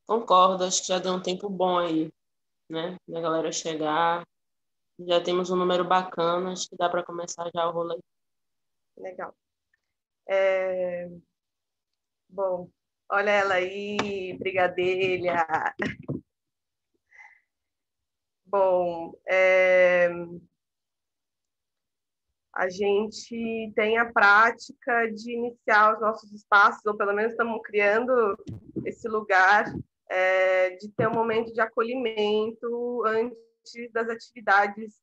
Concordo, acho que já deu um tempo bom aí, né? Da galera chegar. Já temos um número bacana, acho que dá para começar já o rolê. Legal. Bom, olha ela aí, brigadeira. Bom, a gente tem a prática de iniciar os nossos espaços, ou pelo menos estamos criando esse lugar de ter um momento de acolhimento antes das atividades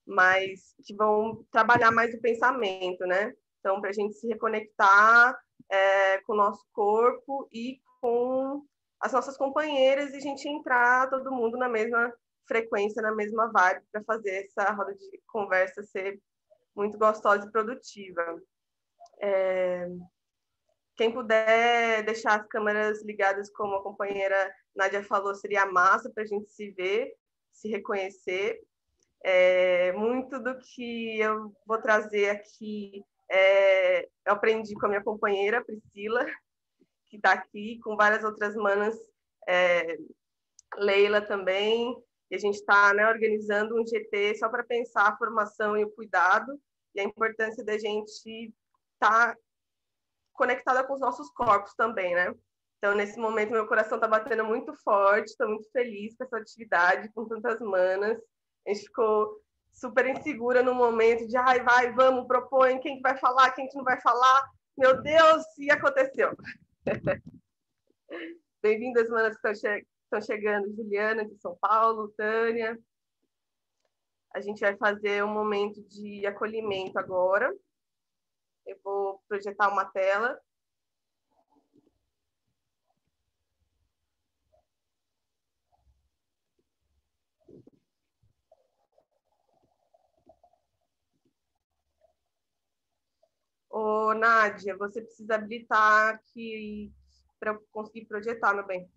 mais que vão trabalhar mais o pensamento, né? Então, para a gente se reconectar com o nosso corpo e com as nossas companheiras e a gente entrar todo mundo na mesma frequência, na mesma vibe, para fazer essa roda de conversa ser muito gostosa e produtiva. Quem puder deixar as câmeras ligadas, como a companheira Nádia falou, seria massa para a gente se ver, se reconhecer. Muito do que eu vou trazer aqui eu aprendi com a minha companheira Priscila, que está aqui, com várias outras manas, Leila também, e a gente está, né, organizando um GT só para pensar a formação e o cuidado, e a importância da gente estar conectada com os nossos corpos também, né? Então, nesse momento, meu coração está batendo muito forte, estou muito feliz com essa atividade, com tantas manas. A gente ficou super insegura no momento de, ai, vai, vamos, propõe, quem que vai falar, quem que não vai falar. Meu Deus, e aconteceu. Bem-vindas, manas que estão chegando, Juliana, de São Paulo, Tânia. A gente vai fazer um momento de acolhimento agora. Eu vou projetar uma tela. Ô, Nádia, você precisa habilitar aqui para eu conseguir projetar, meu bem.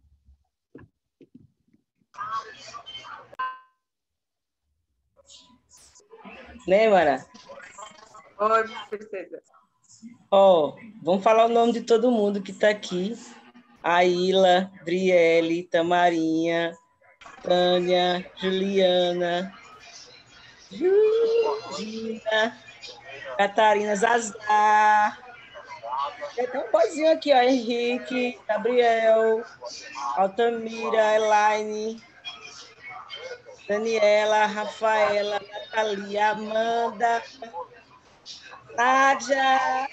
Né, Mara? Oi, princesa. Ó, vamos falar o nome de todo mundo que está aqui. Aila, Driele, Tamarinha, Tânia, Juliana, Gina, Catarina, Zazá. Tem um boizinho aqui, ó, Henrique, Gabriel, Altamira, Elaine, Daniela, Rafaela, Natalia, Amanda, Nádia,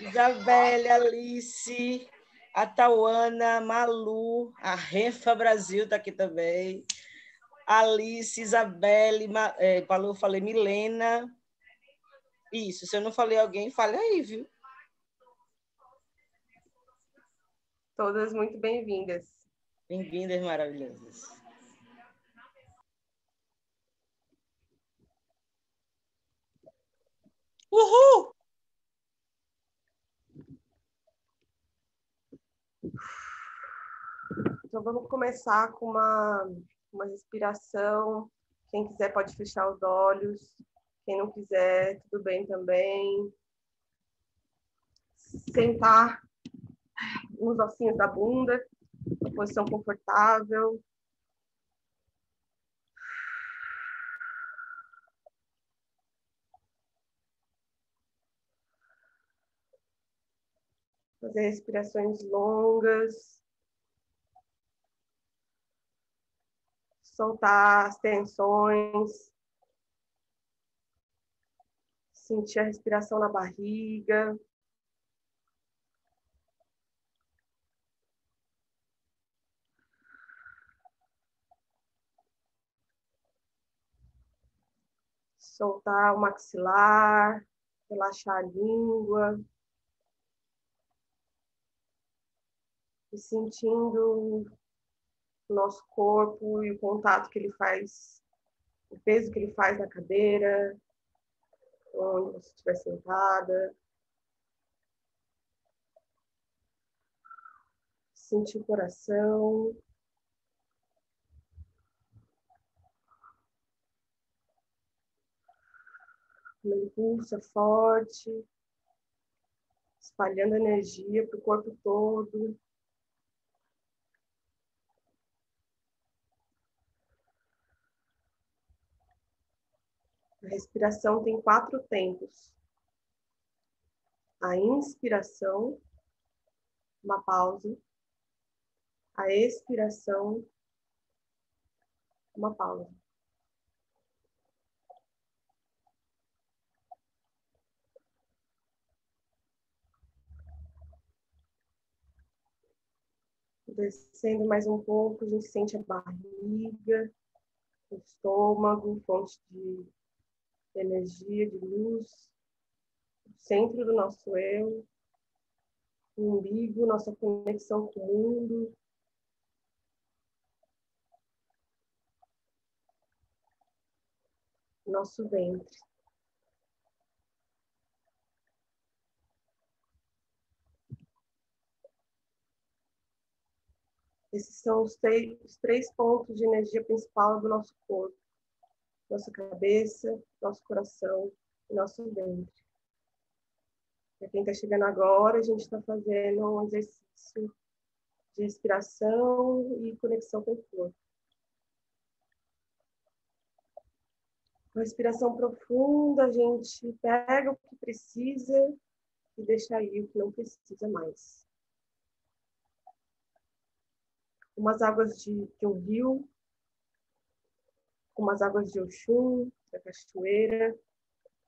Isabelle, Alice, a Tauana, Malu, a Renfa Brasil está aqui também, Alice, Isabelle, falou, falei Milena. Isso, se eu não falei alguém, fale aí, viu? Todas muito bem-vindas. Bem-vindas, maravilhosas. Uhul! Então, vamos começar com uma respiração. Quem quiser pode fechar os olhos. Quem não quiser, tudo bem também. Sentar nos ossinhos da bunda, uma posição confortável. Fazer respirações longas. Soltar as tensões. Sentir a respiração na barriga. Soltar o maxilar, relaxar a língua. E sentindo o nosso corpo e o contato que ele faz, o peso que ele faz na cadeira, onde você estiver sentada. Sentir o coração. Como ele pulsa forte, espalhando energia para o corpo todo. A respiração tem 4 tempos. A inspiração, uma pausa. A expiração, uma pausa. Descendo mais um pouco, a gente sente a barriga, o estômago, fonte de energia, de luz, o centro do nosso eu, o umbigo, nossa conexão com o mundo. Nosso ventre. Esses são os 3 pontos de energia principal do nosso corpo. Nossa cabeça, nosso coração e nosso ventre. Para quem está chegando agora, a gente está fazendo um exercício de respiração e conexão com o corpo. Com respiração profunda, a gente pega o que precisa e deixa aí o que não precisa mais. Umas águas de um rio, umas águas de Oxum, da cachoeira,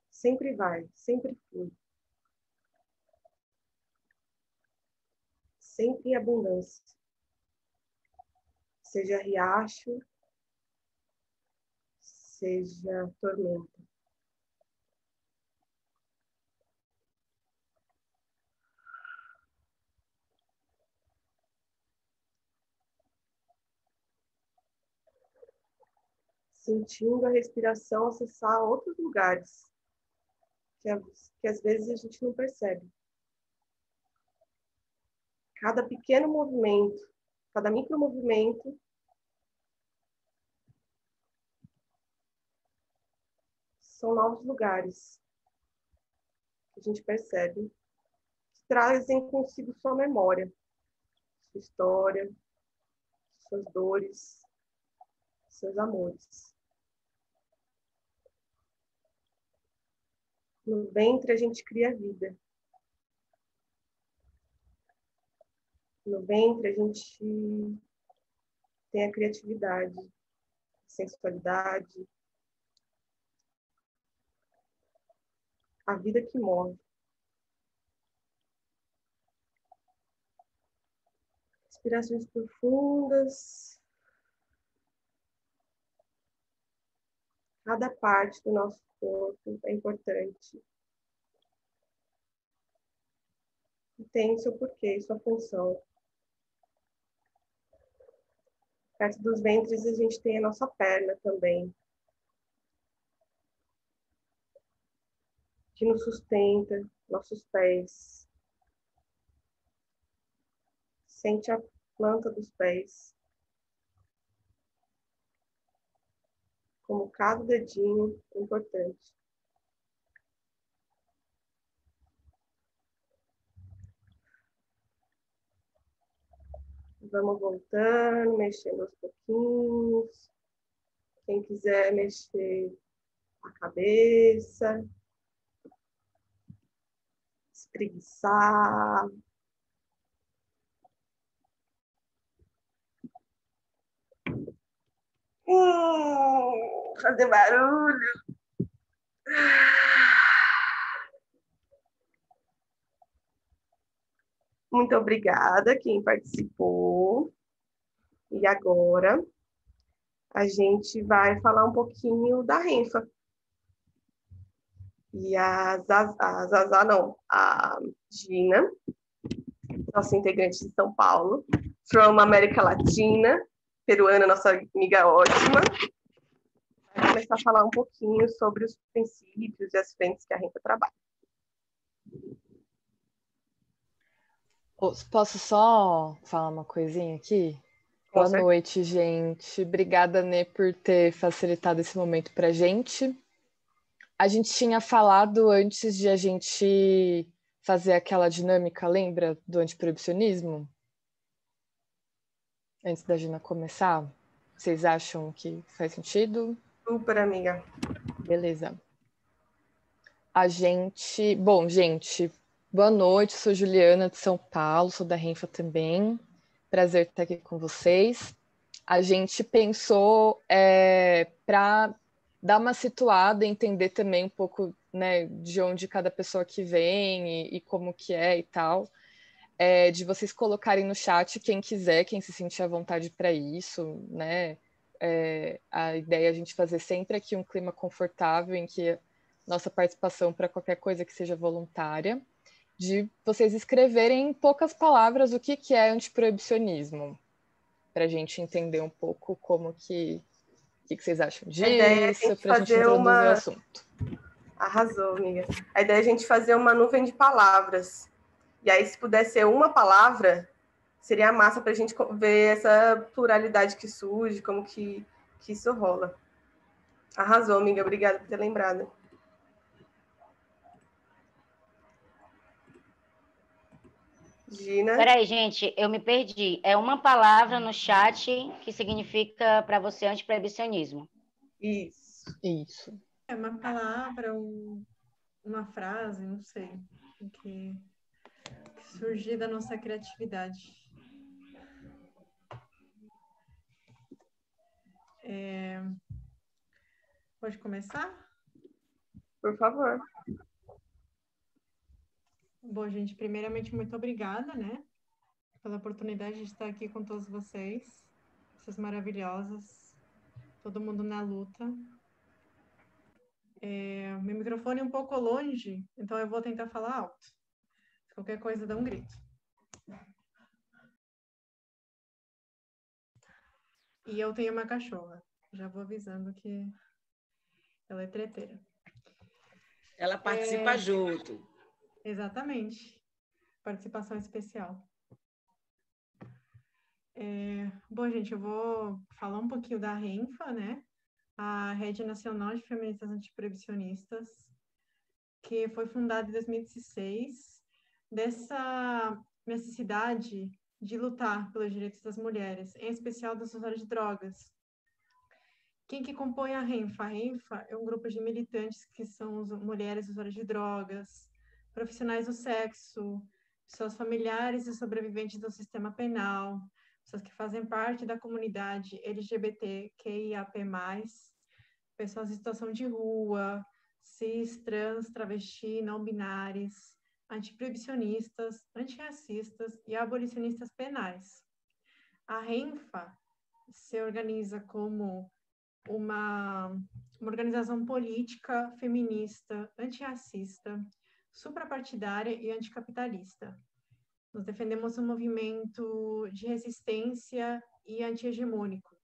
sempre vai, sempre flui. Sempre em abundância. Seja riacho, seja tormenta. Sentindo a respiração acessar outros lugares que às vezes a gente não percebe. Cada pequeno movimento, cada micromovimento são novos lugares que a gente percebe, que trazem consigo sua memória, sua história, suas dores, seus amores. No ventre a gente cria vida. No ventre a gente tem a criatividade, a sensualidade, a vida que move. Respirações profundas. Cada parte do nosso corpo é importante. E tem seu porquê, sua função. Perto dos ventres a gente tem a nossa perna também, que nos sustenta, nossos pés. Sente a planta dos pés. Como cada dedinho é importante. Vamos voltando, mexendo aos pouquinhos. Quem quiser mexer a cabeça, espreguiçar. Fazer barulho. Muito obrigada quem participou. E agora a gente vai falar um pouquinho da Renfa. E a Zazá não, a Gina, nossa integrante de São Paulo, from América Latina, peruana, nossa amiga ótima, vai começar a falar um pouquinho sobre os princípios e as frentes que a Renfa trabalha. Posso só falar uma coisinha aqui? Boa noite, gente. Obrigada, Nê, por ter facilitado esse momento para a gente. A gente tinha falado antes de a gente fazer aquela dinâmica, lembra, do antiproibicionismo? Antes da Gina começar? Vocês acham que faz sentido? Super, amiga. Beleza. Bom, gente, boa noite, sou Juliana de São Paulo, sou da Renfa também. Prazer estar aqui com vocês. A gente pensou para dar uma situada, entender também um pouco, né, de onde cada pessoa que vem e como que é e tal, de vocês colocarem no chat quem quiser, quem se sentir à vontade para isso, né? A ideia é a gente fazer sempre aqui um clima confortável em que nossa participação para qualquer coisa que seja voluntária, de vocês escreverem em poucas palavras o que é antiproibicionismo, para a gente entender um pouco como que vocês acham A ideia é a disso, gente para a gente fazer introduzir o assunto. Arrasou, amiga. A ideia é a gente fazer uma nuvem de palavras. E aí, se puder ser uma palavra, seria massa para a gente ver essa pluralidade que surge, como que isso rola. Arrasou, amiga. Obrigada por ter lembrado. Gina? Peraí, gente, eu me perdi. É uma palavra no chat que significa para você antiproibicionismo. Isso. É uma palavra, uma frase, não sei, que surgir da nossa criatividade. Pode começar? Por favor. Bom, gente, primeiramente, muito obrigada, né, pela oportunidade de estar aqui com todos vocês maravilhosas, todo mundo na luta. Meu microfone é um pouco longe, então eu vou tentar falar alto. Qualquer coisa, dá um grito. E eu tenho uma cachorra. Já vou avisando que ela é treteira. Ela participa junto. Exatamente. Participação especial. Bom, gente, eu vou falar um pouquinho da Renfa, né? A Rede Nacional de Feministas Antiproibicionistas, que foi fundada em 2016, dessa necessidade de lutar pelos direitos das mulheres, em especial das usuárias de drogas. Quem que compõe a Renfa? A Renfa é um grupo de militantes que são mulheres usuárias de drogas, profissionais do sexo, pessoas familiares e sobreviventes do sistema penal, pessoas que fazem parte da comunidade LGBTQIAP+, pessoas em situação de rua, cis, trans, travesti, não binários, antiproibicionistas, antirracistas e abolicionistas penais. A Renfa se organiza como uma organização política, feminista, antirracista, suprapartidária e anticapitalista. Nós defendemos um movimento de resistência e anti-hegemônico.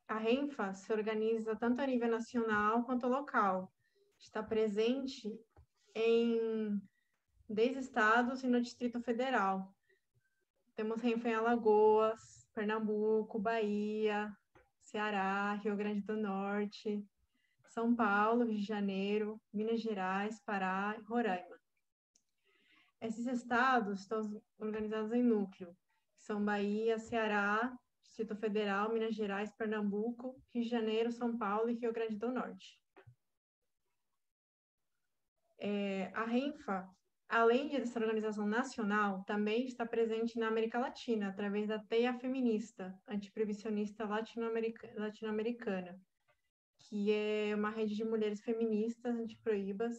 A Renfa se organiza tanto a nível nacional quanto local. Está presente em 10 estados e no Distrito Federal. Temos Renfa em Alagoas, Pernambuco, Bahia, Ceará, Rio Grande do Norte, São Paulo, Rio de Janeiro, Minas Gerais, Pará e Roraima. Esses estados estão organizados em núcleo, que são Bahia, Ceará, Distrito Federal, Minas Gerais, Pernambuco, Rio de Janeiro, São Paulo e Rio Grande do Norte. A Renfa, além dessa organização nacional, também está presente na América Latina, através da TEA Feminista, antiproibicionista latino-americana, que é uma rede de mulheres feministas antiproíbas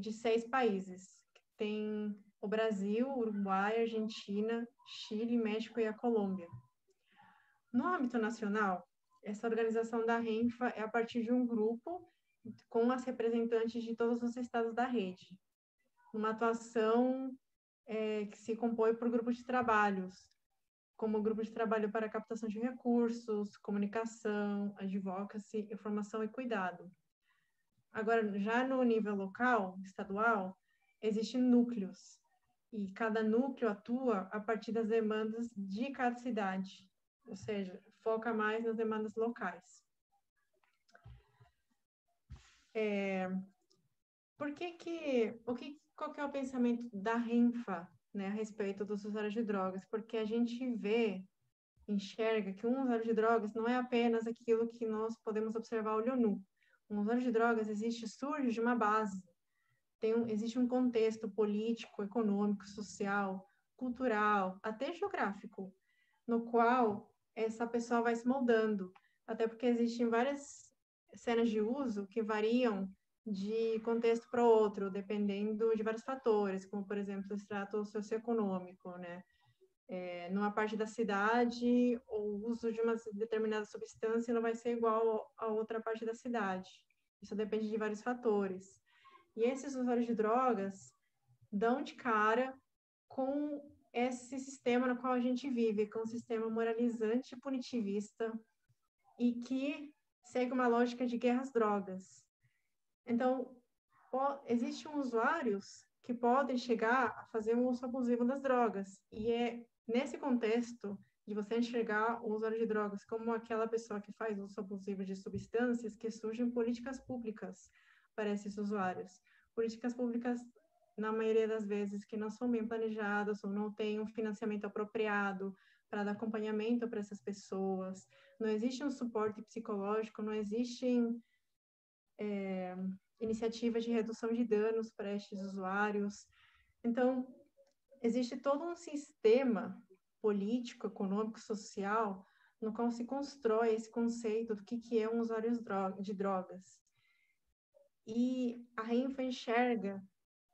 de 6 países. Tem o Brasil, Uruguai, Argentina, Chile, México e a Colômbia. No âmbito nacional, essa organização da Renfa é a partir de um grupo com as representantes de todos os estados da rede, uma atuação que se compõe por grupos de trabalhos, como o grupo de trabalho para captação de recursos, comunicação, advocacy, informação e cuidado. Agora, já no nível local, estadual, existem núcleos, e cada núcleo atua a partir das demandas de cada cidade, ou seja, foca mais nas demandas locais. Qual que é o pensamento da Renfa, né, a respeito dos usuários de drogas? Porque a gente vê enxerga que um usuário de drogas não é apenas aquilo que nós podemos observar a olho nu. Um usuário de drogas surge de uma base. Existe um contexto político, econômico, social, cultural, até geográfico, no qual essa pessoa vai se moldando. Até porque existem várias cenas de uso que variam de contexto para outro, dependendo de vários fatores, como, por exemplo, o extrato socioeconômico, né? Numa parte da cidade, o uso de uma determinada substância não vai ser igual a outra parte da cidade. Isso depende de vários fatores. E esses usuários de drogas dão de cara com esse sistema no qual a gente vive, com um sistema moralizante e punitivista, e que segue uma lógica de guerra às drogas. Então, existem usuários que podem chegar a fazer um uso abusivo das drogas, e é nesse contexto de você enxergar o usuário de drogas como aquela pessoa que faz uso abusivo de substâncias que surgem políticas públicas para esses usuários. Políticas públicas, na maioria das vezes, que não são bem planejadas ou não têm um financiamento apropriado para dar acompanhamento para essas pessoas. Não existe um suporte psicológico, não existem iniciativas de redução de danos para estes usuários. Então, existe todo um sistema político, econômico, social, no qual se constrói esse conceito do que é um usuário de drogas. E a Renfa enxerga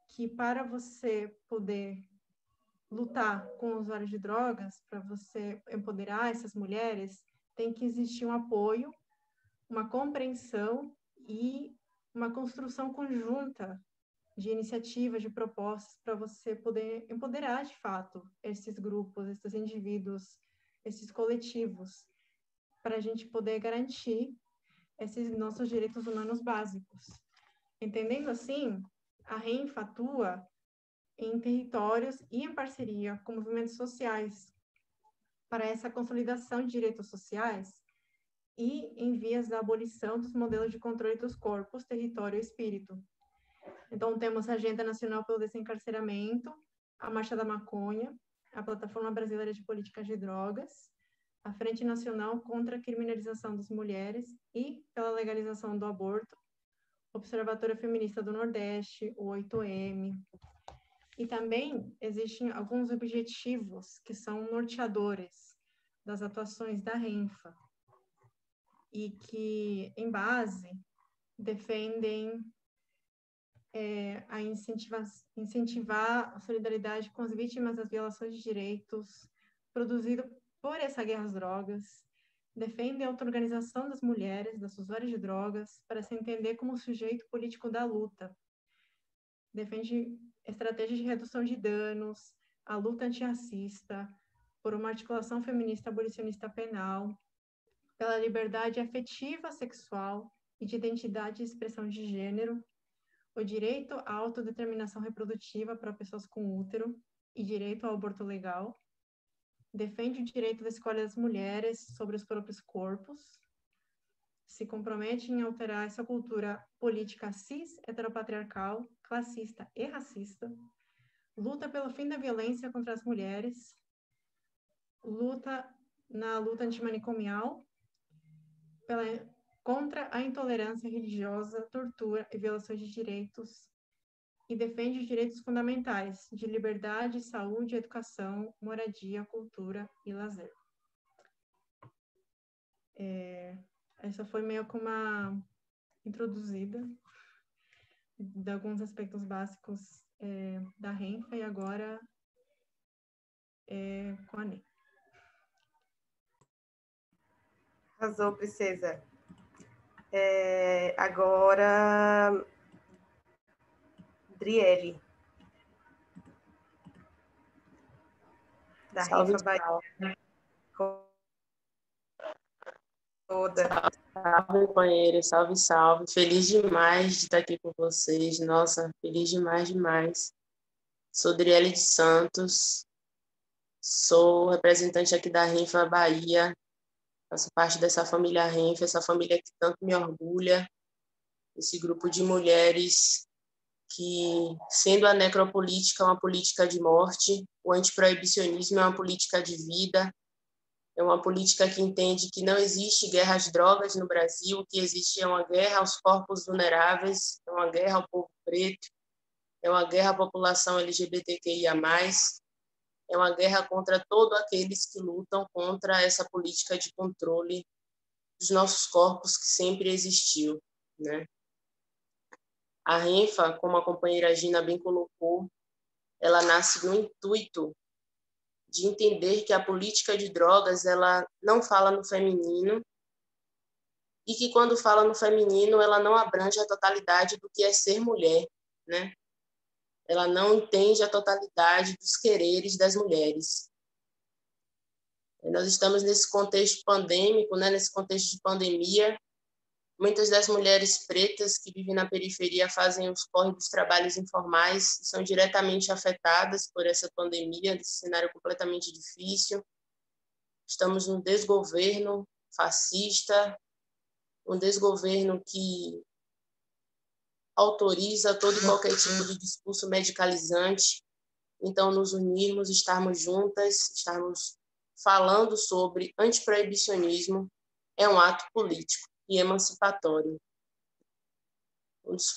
que para você poder lutar com o usuário de drogas, para você empoderar essas mulheres, tem que existir um apoio, uma compreensão e uma construção conjunta de iniciativas, de propostas, para você poder empoderar, de fato, esses grupos, esses indivíduos, esses coletivos, para a gente poder garantir esses nossos direitos humanos básicos. Entendendo assim, a Renfa atua em territórios e em parceria com movimentos sociais para essa consolidação de direitos sociais e em vias da abolição dos modelos de controle dos corpos, território e espírito. Então, temos a Agenda Nacional pelo Desencarceramento, a Marcha da Maconha, a Plataforma Brasileira de Políticas de Drogas, a Frente Nacional contra a Criminalização das Mulheres e pela legalização do aborto, Observatório Feminista do Nordeste, o 8M. E também existem alguns objetivos que são norteadores das atuações da Renfa e que, em base, defendem a incentivar a solidariedade com as vítimas das violações de direitos produzido por essa guerra às drogas, defendem a auto-organização das mulheres, das usuárias de drogas, para se entender como sujeito político da luta, defende estratégias de redução de danos, a luta antirracista, por uma articulação feminista abolicionista penal, pela liberdade afetiva sexual e de identidade e expressão de gênero, o direito à autodeterminação reprodutiva para pessoas com útero e direito ao aborto legal, defende o direito da escolha das mulheres sobre os próprios corpos, se compromete em alterar essa cultura política cis, heteropatriarcal, classista e racista, luta pelo fim da violência contra as mulheres, luta antimanicomial, contra a intolerância religiosa, tortura e violações de direitos, e defende os direitos fundamentais de liberdade, saúde, educação, moradia, cultura e lazer. Essa foi meio que uma introduzida de alguns aspectos básicos da Renfa, e agora com a Nê. Arrasou, princesa. Agora, Driele, da Renfa Bahia. Toda. Salve, companheiros, salve, salve. Feliz demais de estar aqui com vocês. Nossa, feliz demais, demais. Sou Driele de Santos, sou representante aqui da Renfa Bahia, faço parte dessa família Renfa, essa família que tanto me orgulha, esse grupo de mulheres que, sendo a necropolítica uma política de morte, o antiproibicionismo é uma política de vida, É uma política que entende que não existe guerra às drogas no Brasil, o que existe é uma guerra aos corpos vulneráveis, é uma guerra ao povo preto, é uma guerra à população LGBTQIA+, é uma guerra contra todos aqueles que lutam contra essa política de controle dos nossos corpos que sempre existiu, né? A Renfa, como a companheira Gina bem colocou, ela nasce no intuito de entender que a política de drogas ela não fala no feminino e que quando fala no feminino ela não abrange a totalidade do que é ser mulher, né? Ela não entende a totalidade dos quereres das mulheres. Nós estamos nesse contexto pandêmico, né? Nesse contexto de pandemia. Muitas das mulheres pretas que vivem na periferia fazem os corre dos trabalhos informais e são diretamente afetadas por essa pandemia, desse cenário completamente difícil. Estamos num desgoverno fascista, um desgoverno que autoriza todo e qualquer tipo de discurso medicalizante. Então, nos unirmos, estarmos juntas, estarmos falando sobre antiproibicionismo é um ato político e emancipatório. Um dos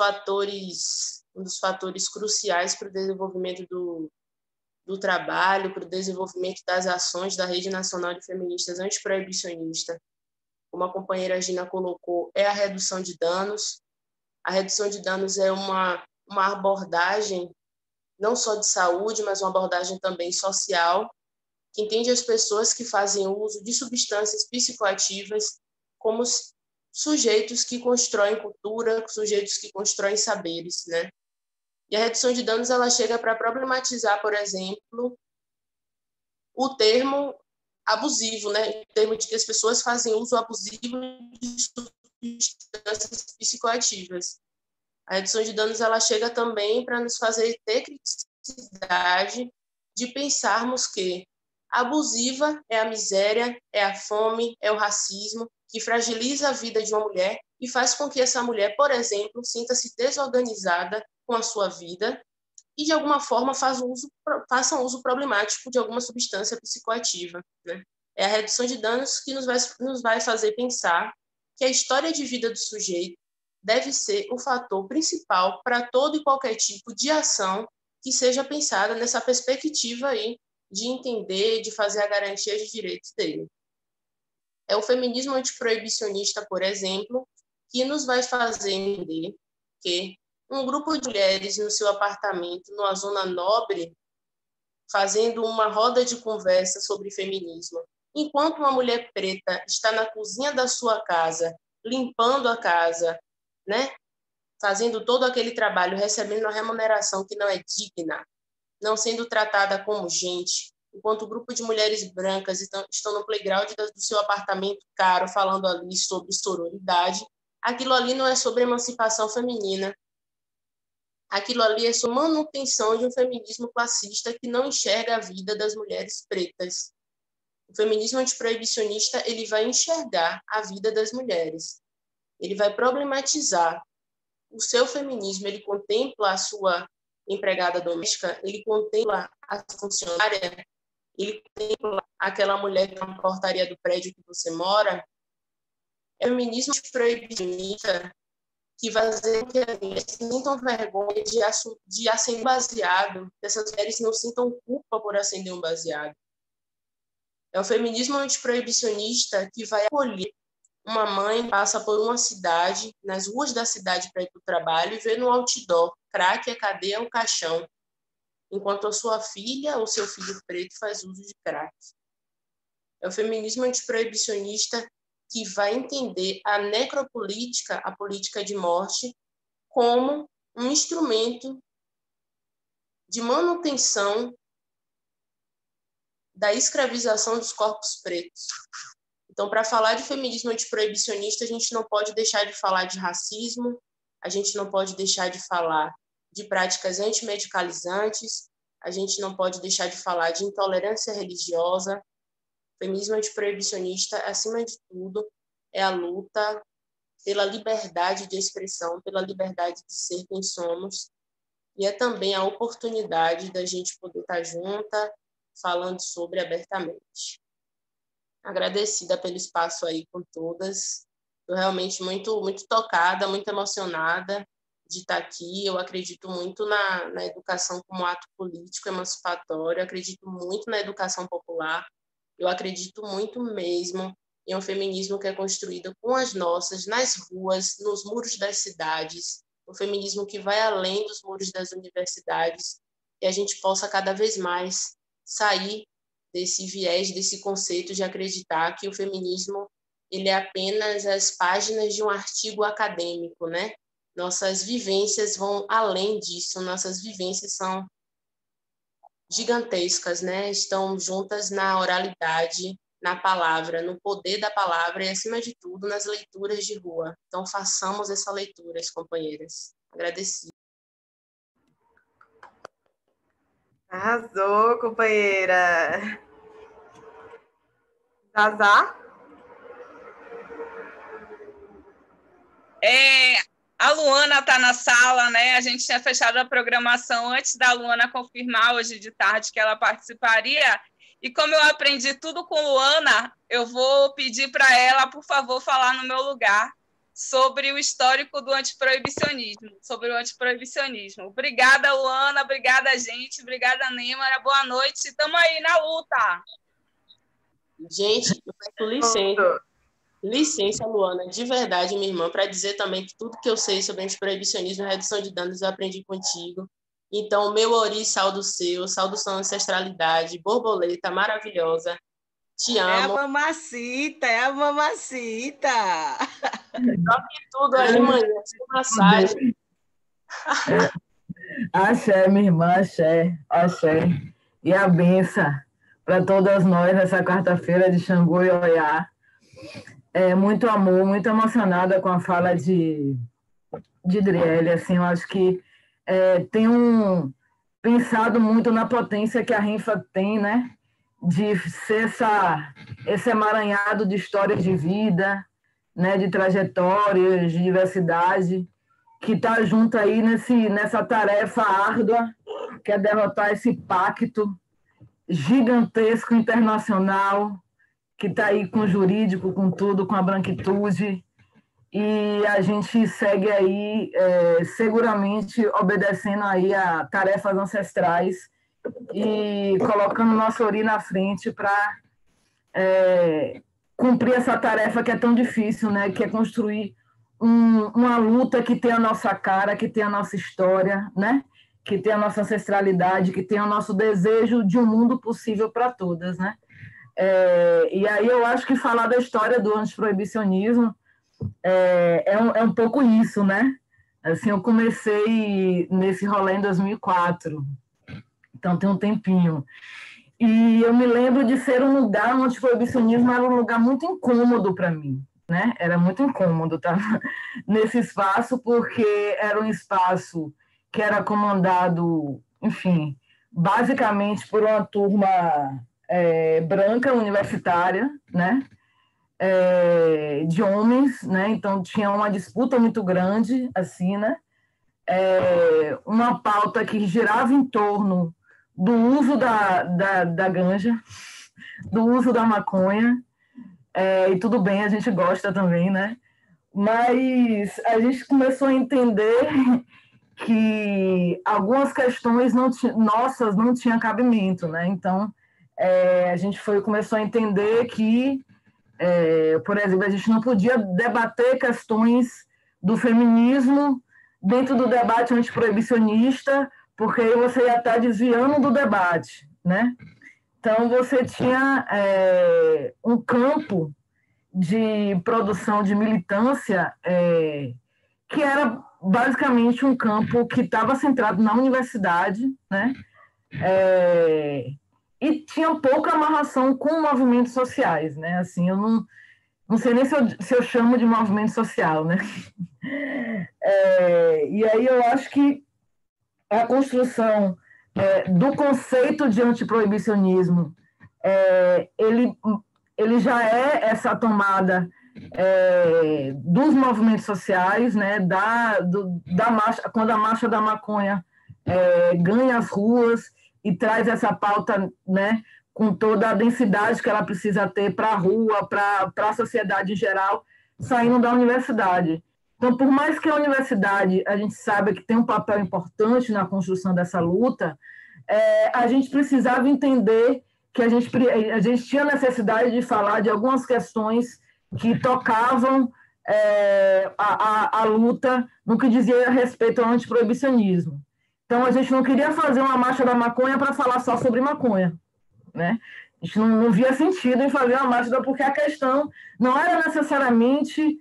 fatores cruciais para o desenvolvimento do trabalho, para o desenvolvimento das ações da Rede Nacional de Feministas Antiproibicionista, como a companheira Gina colocou, é a redução de danos. A redução de danos é uma abordagem não só de saúde, mas uma abordagem também social, que entende as pessoas que fazem uso de substâncias psicoativas como sujeitos que constroem cultura, sujeitos que constroem saberes, né? E a redução de danos ela chega para problematizar, por exemplo, o termo abusivo, né? O termo de que as pessoas fazem uso abusivo de substâncias psicoativas. A redução de danos ela chega também para nos fazer ter criticidade de pensarmos que abusiva é a miséria, é a fome, é o racismo, que fragiliza a vida de uma mulher e faz com que essa mulher, por exemplo, sinta-se desorganizada com a sua vida e, de alguma forma, faça um uso problemático de alguma substância psicoativa, né? É a redução de danos que nos vai fazer pensar que a história de vida do sujeito deve ser o fator principal para todo e qualquer tipo de ação que seja pensada nessa perspectiva aí de entender, de fazer a garantia de direitos dele. É o feminismo antiproibicionista, por exemplo, que nos vai fazer entender que um grupo de mulheres no seu apartamento, numa zona nobre, fazendo uma roda de conversa sobre feminismo, enquanto uma mulher preta está na cozinha da sua casa, limpando a casa, né? Fazendo todo aquele trabalho, recebendo uma remuneração que não é digna, não sendo tratada como gente, enquanto o grupo de mulheres brancas estão no playground do seu apartamento caro, falando ali sobre sororidade, aquilo ali não é sobre emancipação feminina. Aquilo ali é sobre manutenção de um feminismo classista que não enxerga a vida das mulheres pretas. O feminismo antiproibicionista ele vai enxergar a vida das mulheres. Ele vai problematizar o seu feminismo, ele contempla a sua empregada doméstica, ele contempla a funcionária, ele contempla aquela mulher que está na portaria do prédio que você mora. É o feminismo proibicionista que vai fazer com que as mulheres sintam vergonha de acender um baseado, que essas mulheres não sintam culpa por acender um baseado. É o feminismo antiproibicionista que vai acolher uma mãe que passa por uma cidade, nas ruas da cidade para ir para o trabalho, e vê no outdoor, crack, a cadeia, o caixão, enquanto a sua filha ou seu filho preto faz uso de crack. É o feminismo antiproibicionista que vai entender a necropolítica, a política de morte, como um instrumento de manutenção da escravização dos corpos pretos. Então, para falar de feminismo antiproibicionista, a gente não pode deixar de falar de racismo, a gente não pode deixar de falar de práticas antimedicalizantes, a gente não pode deixar de falar de intolerância religiosa. O feminismo antiproibicionista, acima de tudo, é a luta pela liberdade de expressão, pela liberdade de ser quem somos, e é também a oportunidade da gente poder estar junta, falando sobre abertamente. agradecida pelo espaço aí com todas. Estou realmente muito, muito tocada, muito emocionada de estar aqui. Eu acredito muito na educação como ato político emancipatório, acredito muito na educação popular, eu acredito muito mesmo em um feminismo que é construído com as nossas, nas ruas, nos muros das cidades, um feminismo que vai além dos muros das universidades, e a gente possa cada vez mais sair desse viés, desse conceito de acreditar que o feminismo ele é apenas as páginas de um artigo acadêmico, né? Nossas vivências vão além disso, nossas vivências são gigantescas, né? Estão juntas na oralidade, na palavra, no poder da palavra e, acima de tudo, nas leituras de rua. Então, façamos essas leituras, companheiras. Agradecido. Arrasou, companheira. Zazá? A Luana está na sala, né? A gente tinha fechado a programação antes da Luana confirmar hoje de tarde que ela participaria. E como eu aprendi tudo com Luana, eu vou pedir para ela, por favor, falar no meu lugar sobre o histórico do antiproibicionismo, sobre o antiproibicionismo. Obrigada, Luana, obrigada, gente, obrigada, Nêmara, boa noite, estamos aí na luta. Gente, eu peço licença. Licença, Luana, de verdade, minha irmã, para dizer também que tudo que eu sei sobre antiproibicionismo e redução de danos eu aprendi contigo. Então, meu ori, saldo seu, saldo sua ancestralidade, borboleta maravilhosa. Te amo. É a mamacita, é a mamacita. Toque tudo aí, manhã, massagem. Axé, minha irmã, axé, axé. E a benção para todas nós nessa quarta-feira de Xangô e Oiá. Muito amor, muito emocionada com a fala de Driele. Assim, eu acho que tenho pensado muito na potência que a Renfa tem, né? De ser esse emaranhado de histórias de vida, né? De trajetórias, de diversidade, que está junto aí nessa tarefa árdua, que é derrotar esse pacto gigantesco internacional, que está aí com o jurídico, com tudo, com a branquitude, e a gente segue aí seguramente obedecendo aí a tarefas ancestrais e colocando nosso ori na frente para cumprir essa tarefa que é tão difícil, né? Que é construir uma luta que tem a nossa cara, que tem a nossa história, né? Que tem a nossa ancestralidade, que tem o nosso desejo de um mundo possível para todas, né? E aí eu acho que falar da história do antiproibicionismo é um pouco isso, né? Assim, eu comecei nesse rolê em 2004, então tem um tempinho. E eu me lembro de ser um lugar, o antiproibicionismo era um lugar muito incômodo para mim, né? Era muito incômodo estar nesse espaço, porque era um espaço que era comandado, enfim, basicamente por uma turma branca, universitária, né? De homens, né? Então tinha uma disputa muito grande, assim, né? Uma pauta que girava em torno do uso da ganja, do uso da maconha, e tudo bem, a gente gosta também, né? Mas a gente começou a entender que algumas questões nossas não tinham cabimento, né? Então, a gente começou a entender que, por exemplo, a gente não podia debater questões do feminismo dentro do debate antiproibicionista, porque aí você ia estar desviando do debate, né? Então, você tinha um campo de produção de militância que era basicamente um campo que estava centrado na universidade, né? E tinha pouca amarração com movimentos sociais, né? Assim, eu não sei nem se eu chamo de movimento social, né? E aí eu acho que a construção do conceito de antiproibicionismo, ele já é essa tomada dos movimentos sociais, né? Da marcha, quando a Marcha da Maconha ganha as ruas e traz essa pauta, né, com toda a densidade que ela precisa ter para a rua, para a sociedade em geral, saindo da universidade. Então, por mais que a universidade, a gente saiba que tem um papel importante na construção dessa luta, a gente precisava entender que a gente tinha necessidade de falar de algumas questões que tocavam a luta no que dizia respeito ao antiproibicionismo. Então, a gente não queria fazer uma marcha da maconha para falar só sobre maconha, né? A gente não via sentido em fazer uma marcha, porque a questão não era necessariamente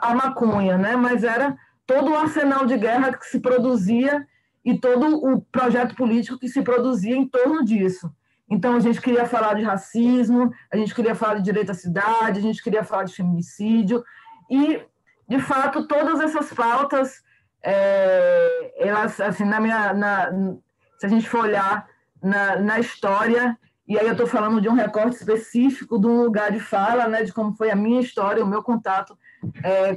a maconha, né? Mas era todo o arsenal de guerra que se produzia e todo o projeto político que se produzia em torno disso. Então, a gente queria falar de racismo, a gente queria falar de direito à cidade, a gente queria falar de feminicídio, e, de fato, todas essas pautas, elas, assim, se a gente for olhar na história, e aí eu estou falando de um recorte específico, de um lugar de fala, né, de como foi a minha história, o meu contato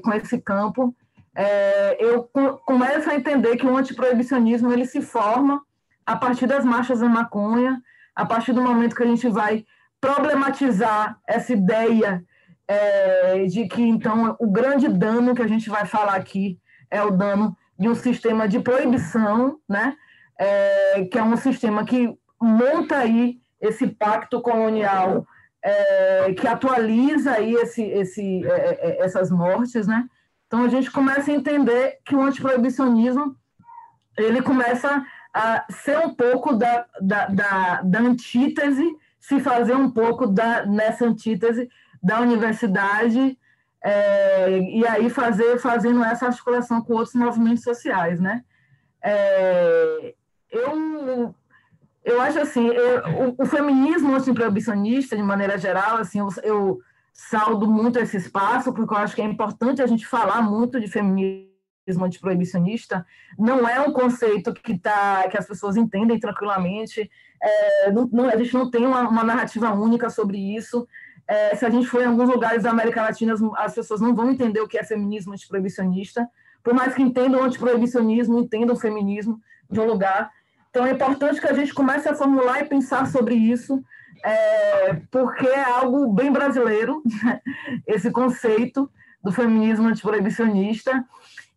com esse campo, eu começo a entender que o antiproibicionismo ele se forma a partir das marchas da maconha, a partir do momento que a gente vai problematizar essa ideia de que, então, o grande dano que a gente vai falar aqui é o dano de um sistema de proibição, né? Que é um sistema que monta aí esse pacto colonial, que atualiza aí essas mortes, né? Então, a gente começa a entender que o antiproibicionismo ele começa a ser um pouco da antítese, se fazer um pouco nessa antítese da universidade, e aí fazendo essa articulação com outros movimentos sociais, né? Eu acho assim, o feminismo antiproibicionista, de maneira geral, assim, eu saldo muito esse espaço, porque eu acho que é importante a gente falar muito de feminismo antiproibicionista. Não é um conceito que as pessoas entendem tranquilamente, a gente não tem uma narrativa única sobre isso. Se a gente for em alguns lugares da América Latina, as pessoas não vão entender o que é feminismo antiproibicionista, por mais que entendam o antiproibicionismo, entendam o feminismo de um lugar. Então, é importante que a gente comece a formular e pensar sobre isso, porque é algo bem brasileiro, esse conceito do feminismo antiproibicionista,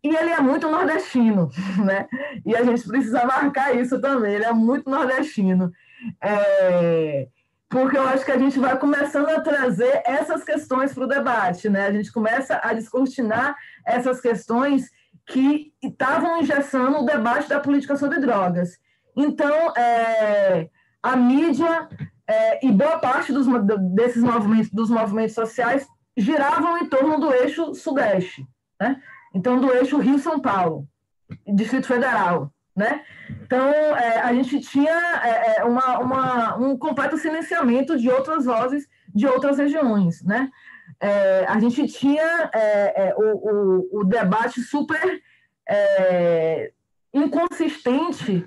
e ele é muito nordestino, né? E a gente precisa marcar isso também, ele é muito nordestino. Porque eu acho que a gente vai começando a trazer essas questões para o debate, né? A gente começa a descortinar essas questões que estavam engessando o debate da política sobre drogas. Então, a mídia e boa parte desses movimentos, dos movimentos sociais, giravam em torno do eixo sudeste, né? Então, do eixo Rio-São Paulo, Distrito Federal, né? Então, a gente tinha um completo silenciamento de outras vozes de outras regiões, né? A gente tinha o debate super inconsistente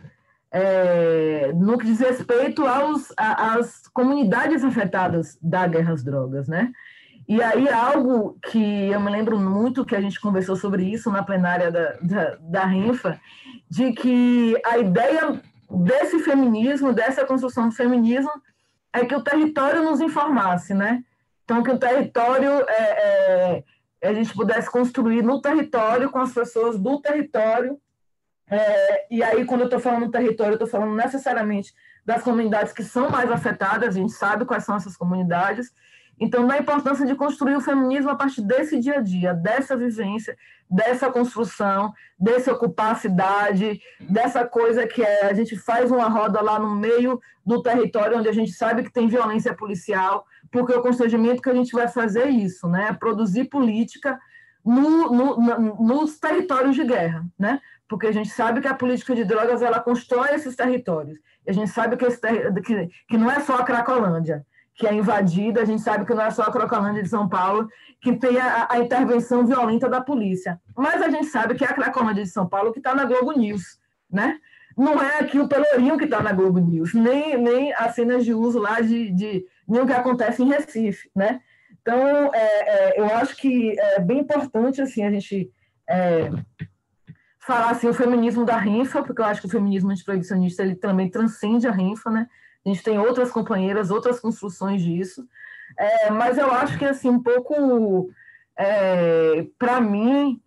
no que diz respeito às comunidades afetadas da guerra às drogas, né? E aí algo que eu me lembro muito que a gente conversou sobre isso na plenária da Renfa, de que a ideia desse feminismo, dessa construção do feminismo, é que o território nos informasse, né? Então, que o território, a gente pudesse construir no território, com as pessoas do território, e aí, quando eu estou falando do território, eu estou falando necessariamente das comunidades que são mais afetadas, a gente sabe quais são essas comunidades. Então, da importância de construir o feminismo a partir desse dia a dia, dessa vivência, dessa construção, desse ocupar a cidade, dessa coisa que a gente faz uma roda lá no meio do território onde a gente sabe que tem violência policial, porque o constrangimento que a gente vai fazer é isso, né? Produzir política nos territórios de guerra, né? Porque a gente sabe que a política de drogas ela constrói esses territórios. E a gente sabe que não é só a Cracolândia que é invadida, a gente sabe que não é só a Cracolândia de São Paulo que tem a intervenção violenta da polícia. Mas a gente sabe que é a Cracolândia de São Paulo que está na Globo News, né? Não é aqui o Pelourinho que está na Globo News, nem as cenas de uso lá nem o que acontece em Recife, né? Então, eu acho que é bem importante assim, a gente falar assim, o feminismo da Renfa, porque eu acho que o feminismo antiproibicionista ele também transcende a Renfa, né? a gente tem outras companheiras, outras construções disso, mas eu acho que, assim, um pouco, para mim,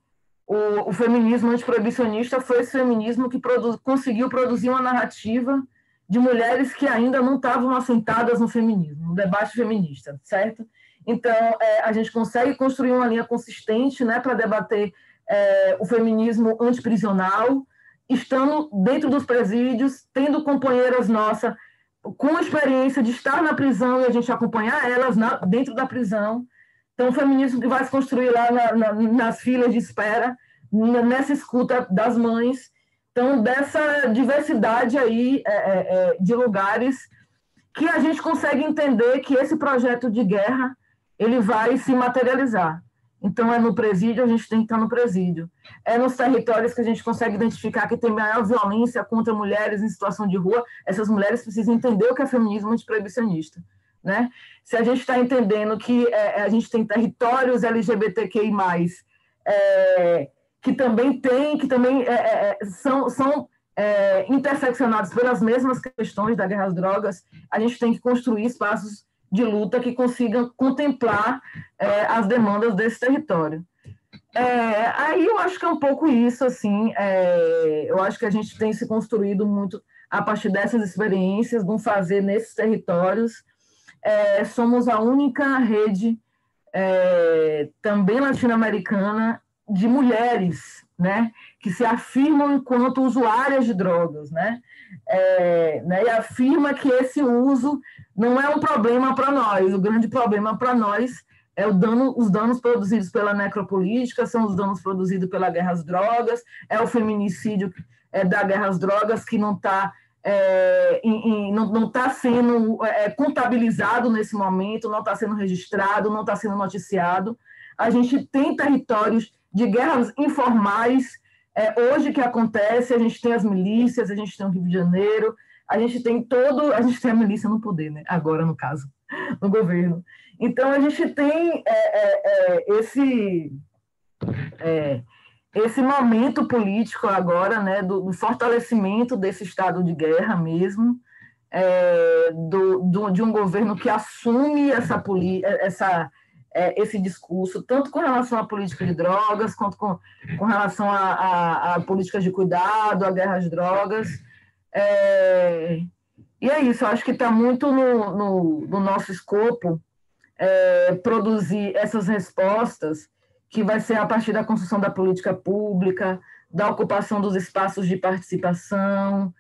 o feminismo antiproibicionista foi esse feminismo que conseguiu produzir uma narrativa de mulheres que ainda não estavam assentadas no feminismo, no debate feminista, certo? Então, a gente consegue construir uma linha consistente, né, para debater o feminismo antiprisional, estando dentro dos presídios, tendo companheiras nossas com experiência de estar na prisão e a gente acompanhar elas dentro da prisão. Então, o feminismo que vai se construir lá nas filas de espera, nessa escuta das mães. Então, dessa diversidade aí de lugares que a gente consegue entender que esse projeto de guerra ele vai se materializar. Então, no presídio, a gente tem que estar no presídio. Nos territórios que a gente consegue identificar que tem maior violência contra mulheres em situação de rua, essas mulheres precisam entender o que é feminismo antiproibicionista, né? Se a gente está entendendo que a gente tem territórios LGBTQI+, que também são interseccionados pelas mesmas questões da guerra às drogas, a gente tem que construir espaços de luta que consigam contemplar as demandas desse território. Aí eu acho que é um pouco isso, assim, eu acho que a gente tem se construído muito a partir dessas experiências, de um fazer nesses territórios. Somos a única rede também latino-americana de mulheres, né, que se afirmam enquanto usuárias de drogas, né, e afirma que esse uso não é um problema para nós. O grande problema para nós é os danos produzidos pela necropolítica, são os danos produzidos pela guerra às drogas, o feminicídio da guerra às drogas que não está sendo contabilizado nesse momento, não está sendo registrado, não está sendo noticiado. A gente tem territórios de guerras informais, hoje que acontece, a gente tem as milícias, a gente tem o Rio de Janeiro, a gente tem a milícia no poder, né? Agora, no caso, no governo. Então, a gente tem esse momento político agora, né, do fortalecimento desse estado de guerra mesmo, de um governo que assume esse discurso, tanto com relação à política de drogas, quanto com relação à política de cuidado, à guerra às drogas. E é isso, eu acho que está muito no nosso escopo produzir essas respostas, que vai ser a partir da construção da política pública, da ocupação dos espaços de participação,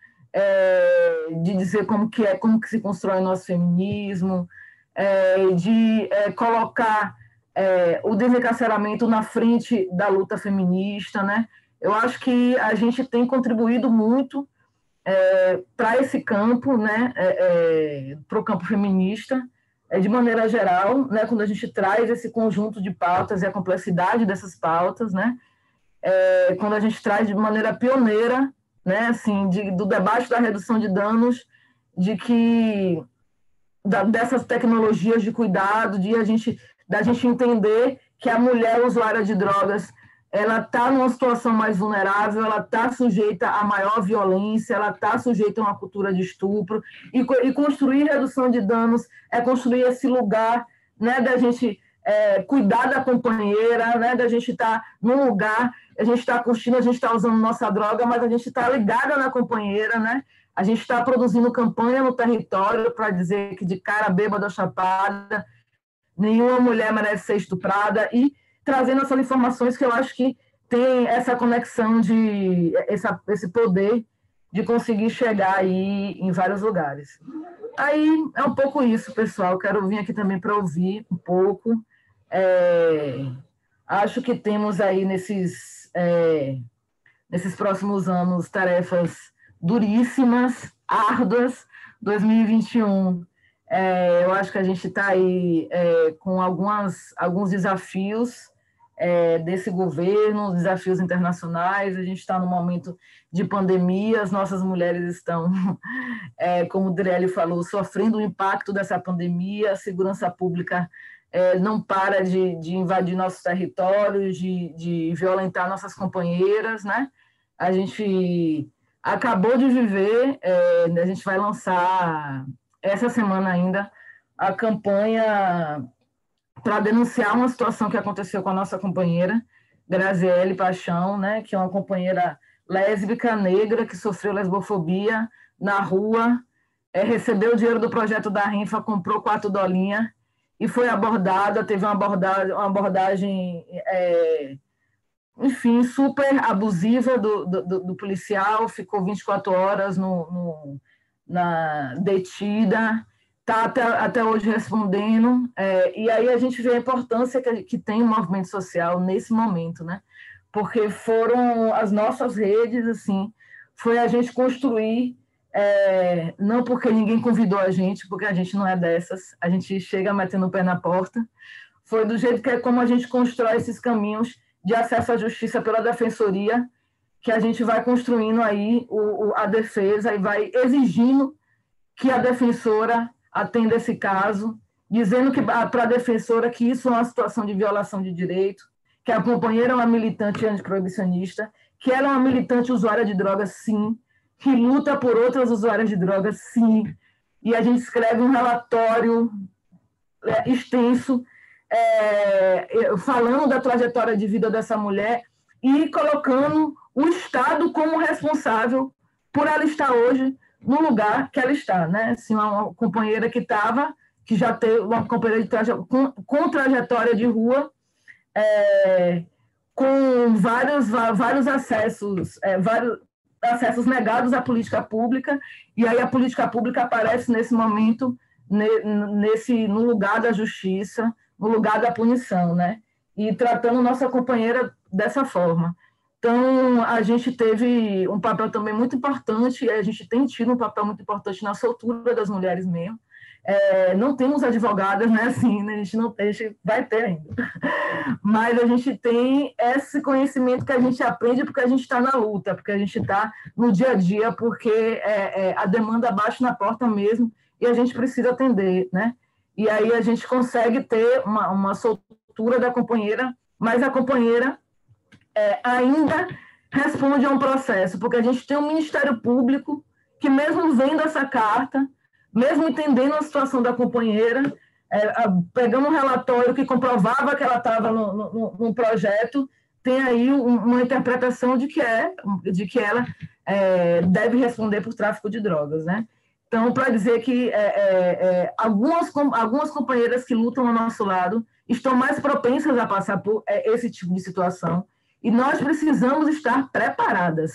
de dizer como que se constrói o nosso feminismo, de colocar o desencarceramento na frente da luta feminista, né? Eu acho que a gente tem contribuído muito para esse campo, né? Para o campo feminista, de maneira geral, né? Quando a gente traz esse conjunto de pautas e a complexidade dessas pautas, né? Quando a gente traz de maneira pioneira, né? Assim, do debate da redução de danos, dessas tecnologias de cuidado, da gente entender que a mulher usuária de drogas ela está numa situação mais vulnerável, ela está sujeita a maior violência, ela está sujeita a uma cultura de estupro, e construir redução de danos é construir esse lugar, né, da gente cuidar da companheira, né, da gente estar num lugar, a gente está curtindo, a gente está usando nossa droga, mas a gente está ligada na companheira, né? A gente está produzindo campanha no território para dizer que de cara bêbada ou chapada, nenhuma mulher merece ser estuprada, e trazendo essas informações que eu acho que tem essa conexão, esse poder de conseguir chegar aí em vários lugares. Aí é um pouco isso, pessoal. Quero vir aqui também para ouvir um pouco. Acho que temos aí nesses próximos anos tarefas duríssimas, árduas. 2021, eu acho que a gente está aí com alguns desafios desse governo, desafios internacionais. A gente está num momento de pandemia, as nossas mulheres estão, como o Drelli falou, sofrendo o impacto dessa pandemia, a segurança pública não para de invadir nossos territórios, de violentar nossas companheiras, né? A gente acabou de viver, a gente vai lançar essa semana ainda, a campanha para denunciar uma situação que aconteceu com a nossa companheira, Graziele Paixão, né, que é uma companheira lésbica, negra, que sofreu lesbofobia na rua, recebeu o dinheiro do projeto da Rinfa, comprou 4 dolinhas e foi abordada, teve uma abordagem enfim, super abusiva do policial, ficou 24 horas detida, está até hoje respondendo, e aí a gente vê a importância que tem o movimento social nesse momento, né? Porque foram as nossas redes, assim, foi a gente construir, não porque ninguém convidou a gente, porque a gente não é dessas, a gente chega metendo o pé na porta, foi do jeito que é como a gente constrói esses caminhos de acesso à justiça pela defensoria, que a gente vai construindo aí a defesa e vai exigindo que a defensora atenda esse caso, dizendo para a defensora que isso é uma situação de violação de direito, que a companheira é uma militante antiproibicionista, que ela é uma militante usuária de drogas, sim, que luta por outras usuárias de drogas, sim, e a gente escreve um relatório extenso falando da trajetória de vida dessa mulher e colocando o Estado como responsável por ela estar hoje no lugar que ela está, né? Assim, uma companheira que já teve uma companheira com trajetória de rua, com vários acessos, vários acessos negados à política pública, e aí a política pública aparece nesse momento no lugar da justiça, no lugar da punição, né? E tratando nossa companheira dessa forma. Então, a gente teve um papel também muito importante, e a gente tem tido um papel muito importante na soltura das mulheres mesmo. Não temos advogadas, né? Assim, né? A gente vai ter ainda. Mas a gente tem esse conhecimento que a gente aprende porque a gente está na luta, porque a gente está no dia a dia, porque a demanda bate na porta mesmo e a gente precisa atender, né? E aí a gente consegue ter uma soltura da companheira, mas a companheira ainda responde a um processo, porque a gente tem um Ministério Público que, mesmo vendo essa carta, mesmo entendendo a situação da companheira, pegando um relatório que comprovava que ela estava num projeto, tem aí uma interpretação de que ela deve responder por tráfico de drogas, né? Então, para dizer que algumas companheiras que lutam ao nosso lado estão mais propensas a passar por esse tipo de situação, e nós precisamos estar preparadas,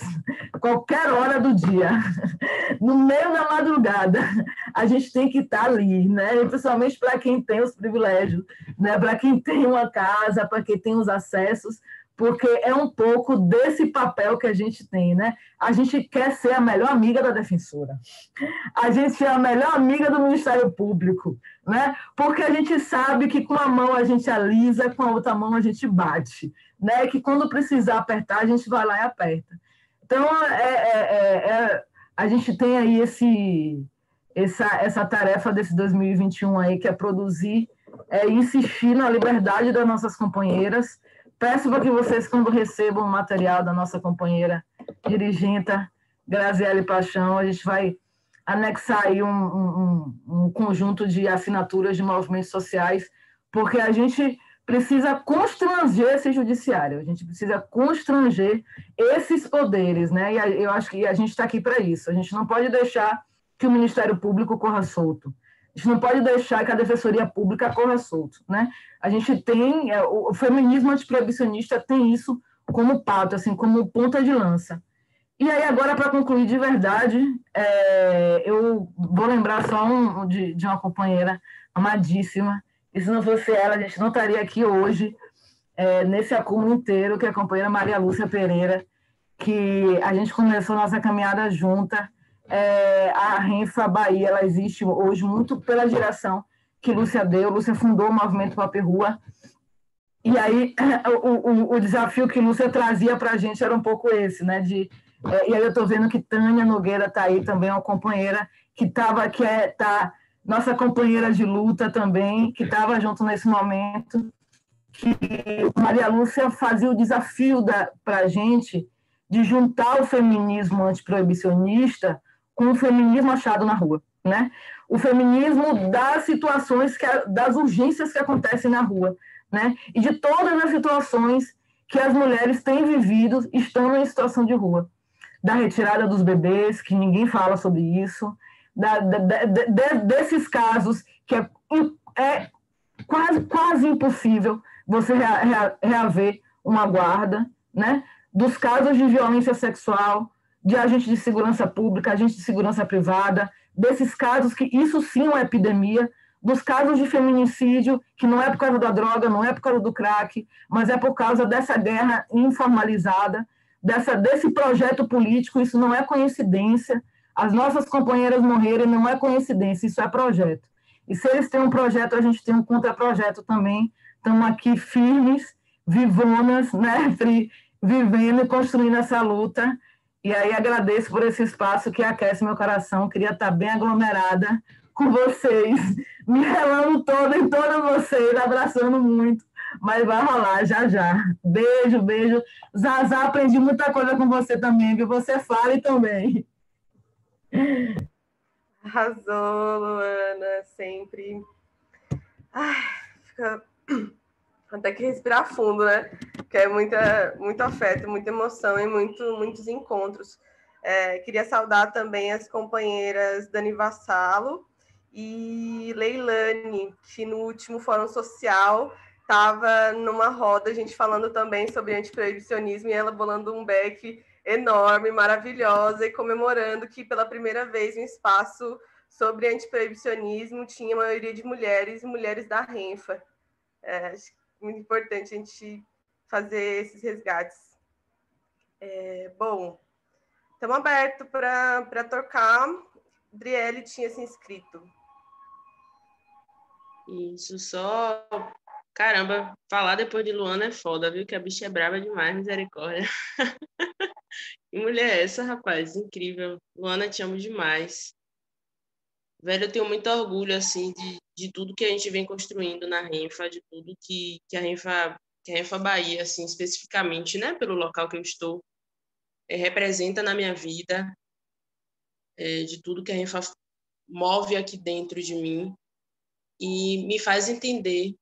qualquer hora do dia, no meio da madrugada, a gente tem que estar ali, né? E principalmente para quem tem os privilégios, né? Para quem tem uma casa, para quem tem os acessos, porque é um pouco desse papel que a gente tem, né? A gente quer ser a melhor amiga da defensora, a gente é a melhor amiga do Ministério Público, né? Porque a gente sabe que com a mão a gente alisa, com a outra mão a gente bate, né? Que quando precisar apertar, a gente vai lá e aperta. Então, a gente tem aí essa tarefa desse 2021 aí, que é produzir, insistir na liberdade das nossas companheiras. Peço para que vocês, quando recebam o material da nossa companheira dirigenta, Graziele Paixão, a gente vai anexar aí um conjunto de assinaturas de movimentos sociais, porque a gente precisa constranger esse judiciário, a gente precisa constranger esses poderes, né? E eu acho que a gente está aqui para isso. A gente não pode deixar que o Ministério Público corra solto. A gente não pode deixar que a Defensoria Pública corra solto, né? A gente tem, o feminismo antiproibicionista tem isso como pauta, assim, como ponta de lança. E aí, agora, para concluir de verdade, eu vou lembrar só de uma companheira amadíssima, e se não fosse ela, a gente não estaria aqui hoje, nesse acúmulo inteiro, que é a companheira Maria Lúcia Pereira, que a gente começou nossa caminhada junta. A Renfa Bahia, ela existe hoje muito pela direção que Lúcia deu. Lúcia fundou o movimento Pop Rua, e aí o desafio que Lúcia trazia para a gente era um pouco esse, né? E aí eu estou vendo que Tânia Nogueira está aí também, uma companheira tá nossa companheira de luta também, que estava junto nesse momento, que Maria Lúcia fazia o desafio para a gente de juntar o feminismo antiproibicionista com o feminismo achado na rua. né? O feminismo das situações, das urgências que acontecem na rua, né? E de todas as situações que as mulheres têm vivido estando em situação de rua. Da retirada dos bebês, que ninguém fala sobre isso, desses casos que é quase impossível você reaver uma guarda, né? Dos casos de violência sexual, de agente de segurança pública, agente de segurança privada, desses casos que isso sim é uma epidemia, dos casos de feminicídio, que não é por causa da droga, não é por causa do crack, mas é por causa dessa guerra informalizada, desse projeto político. Isso não é coincidência. As nossas companheiras morrerem não é coincidência, isso é projeto. E se eles têm um projeto, a gente tem um contra-projeto também. Estamos aqui firmes, vivonas, né? Vivendo e construindo essa luta. E aí agradeço por esse espaço que aquece meu coração. Queria estar bem aglomerada com vocês, me relando toda em todas vocês, abraçando muito. Mas vai rolar já já. Beijo, beijo. Zazá, aprendi muita coisa com você também, viu? Você fale também. Arrasou, Luana, sempre. Ai, fica até que respirar fundo, né? Porque é muito afeto, muita emoção e muitos encontros. Queria saudar também as companheiras Dani Vassalo e Leilane, que no último Fórum Social estava numa roda, a gente falando também sobre antiproibicionismo e ela bolando um beck enorme, maravilhosa, e comemorando que pela primeira vez um espaço sobre antiproibicionismo tinha a maioria de mulheres e mulheres da Renfa. Acho muito importante a gente fazer esses resgates. Bom, estamos abertos para tocar. Driele tinha se inscrito. Isso, só... Caramba, falar depois de Luana é foda, viu? Que a bicha é brava demais, misericórdia. Que mulher é essa, rapaz? Incrível. Luana, te amo demais. Velho, eu tenho muito orgulho, assim, de tudo que a gente vem construindo na Renfa, de tudo que a Renfa Bahia, assim, especificamente, né, pelo local que eu estou, representa na minha vida, de tudo que a Renfa move aqui dentro de mim e me faz entender.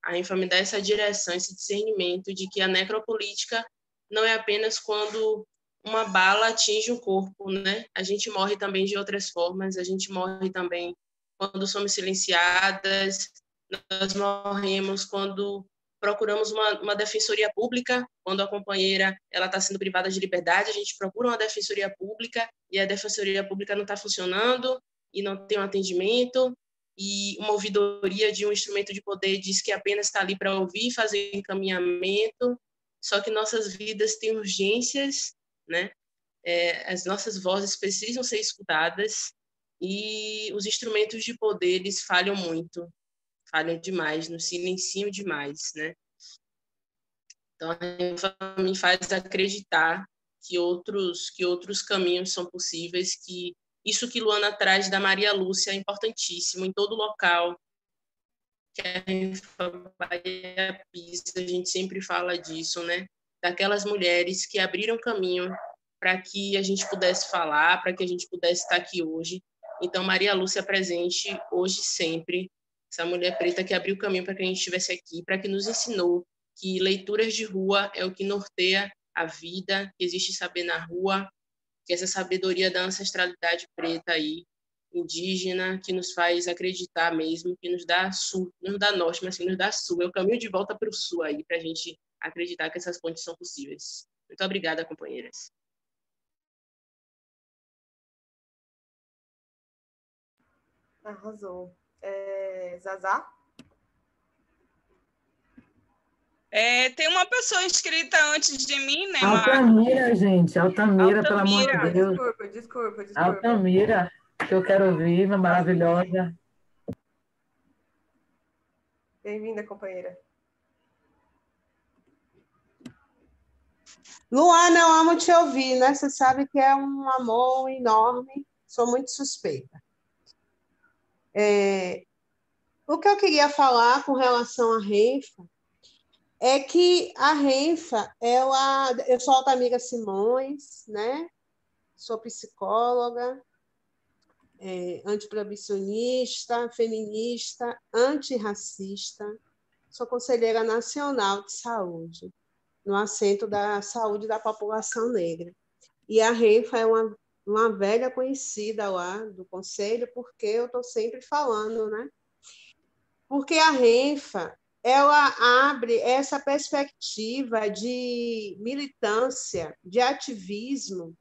A Renfa me dá essa direção, esse discernimento de que a necropolítica não é apenas quando uma bala atinge um corpo, né? A gente morre também de outras formas, a gente morre também quando somos silenciadas, nós morremos quando procuramos uma defensoria pública, quando a companheira ela está sendo privada de liberdade, a gente procura uma defensoria pública e a defensoria pública não está funcionando e não tem um atendimento, e uma ouvidoria de um instrumento de poder diz que apenas está ali para ouvir e fazer encaminhamento, só que nossas vidas têm urgências, né? As nossas vozes precisam ser escutadas e os instrumentos de poder, eles falham muito, falham demais, nos silenciam demais, né? Então, a me faz acreditar que outros caminhos são possíveis, que isso que Luana traz da Maria Lúcia é importantíssimo em todo local que a Bahia pisa, a gente sempre fala disso, né? Daquelas mulheres que abriram caminho para que a gente pudesse falar, para que a gente pudesse estar aqui hoje. Então, Maria Lúcia presente hoje sempre, essa mulher preta que abriu caminho para que a gente estivesse aqui, para que nos ensinou que leituras de rua é o que norteia a vida, que existe saber na rua, que essa sabedoria da ancestralidade preta aí, indígena, que nos faz acreditar mesmo, que nos dá sul, não nos dá norte, mas que nos dá sul. É o caminho de volta para o sul aí, para a gente acreditar que essas pontes são possíveis. Muito obrigada, companheiras. Arrasou. Zazá? Tem uma pessoa inscrita antes de mim, né? Altamira, gente. Altamira, pelo amor de Deus. Desculpa. Altamira, que eu quero ouvir, uma maravilhosa. Bem-vinda, companheira. Luana, eu amo te ouvir, né? Você sabe que é um amor enorme. Sou muito suspeita. O que eu queria falar com relação à Renfa é que a Renfa, eu sou Altamira Simões, né? Sou psicóloga, antiproibicionista, feminista, antirracista. Sou conselheira nacional de saúde, no assento da saúde da população negra. E a Renfa é uma velha conhecida lá do conselho, porque eu estou sempre falando, né? Porque a Renfa, ela abre essa perspectiva de militância, de ativismo,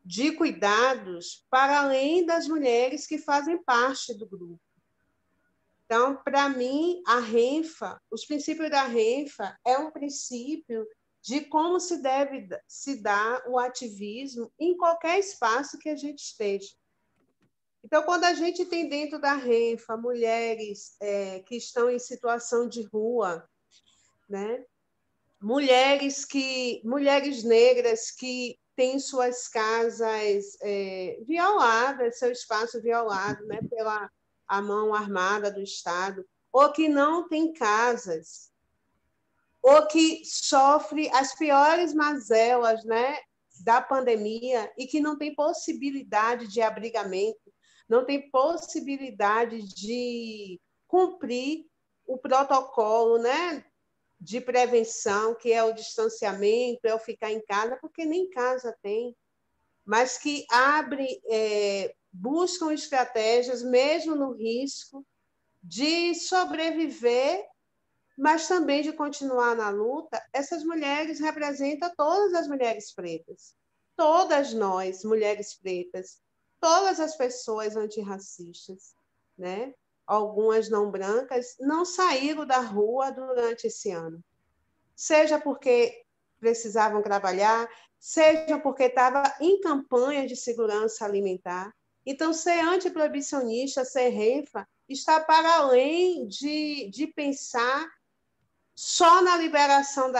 de cuidados para além das mulheres que fazem parte do grupo. Então, para mim, a Renfa, os princípios da Renfa é um princípio de como se deve se dar o ativismo em qualquer espaço que a gente esteja. Então, quando a gente tem dentro da Renfa mulheres que estão em situação de rua, né? Mulheres negras que têm suas casas violadas, seu espaço violado, né, pela a mão armada do Estado, ou que não têm casas, ou que sofre as piores mazelas, né, da pandemia e que não tem possibilidade de abrigamento, não tem possibilidade de cumprir o protocolo, né, de prevenção, que é o distanciamento, é o ficar em casa, porque nem casa tem, mas que buscam estratégias, mesmo no risco, de sobreviver, mas também de continuar na luta. Essas mulheres representam todas as mulheres pretas, todas nós, mulheres pretas, todas as pessoas antirracistas, né? Algumas não brancas, não saíram da rua durante esse ano. Seja porque precisavam trabalhar, seja porque estava em campanha de segurança alimentar. Então, ser antiproibicionista, ser Renfa, está para além de pensar só na liberação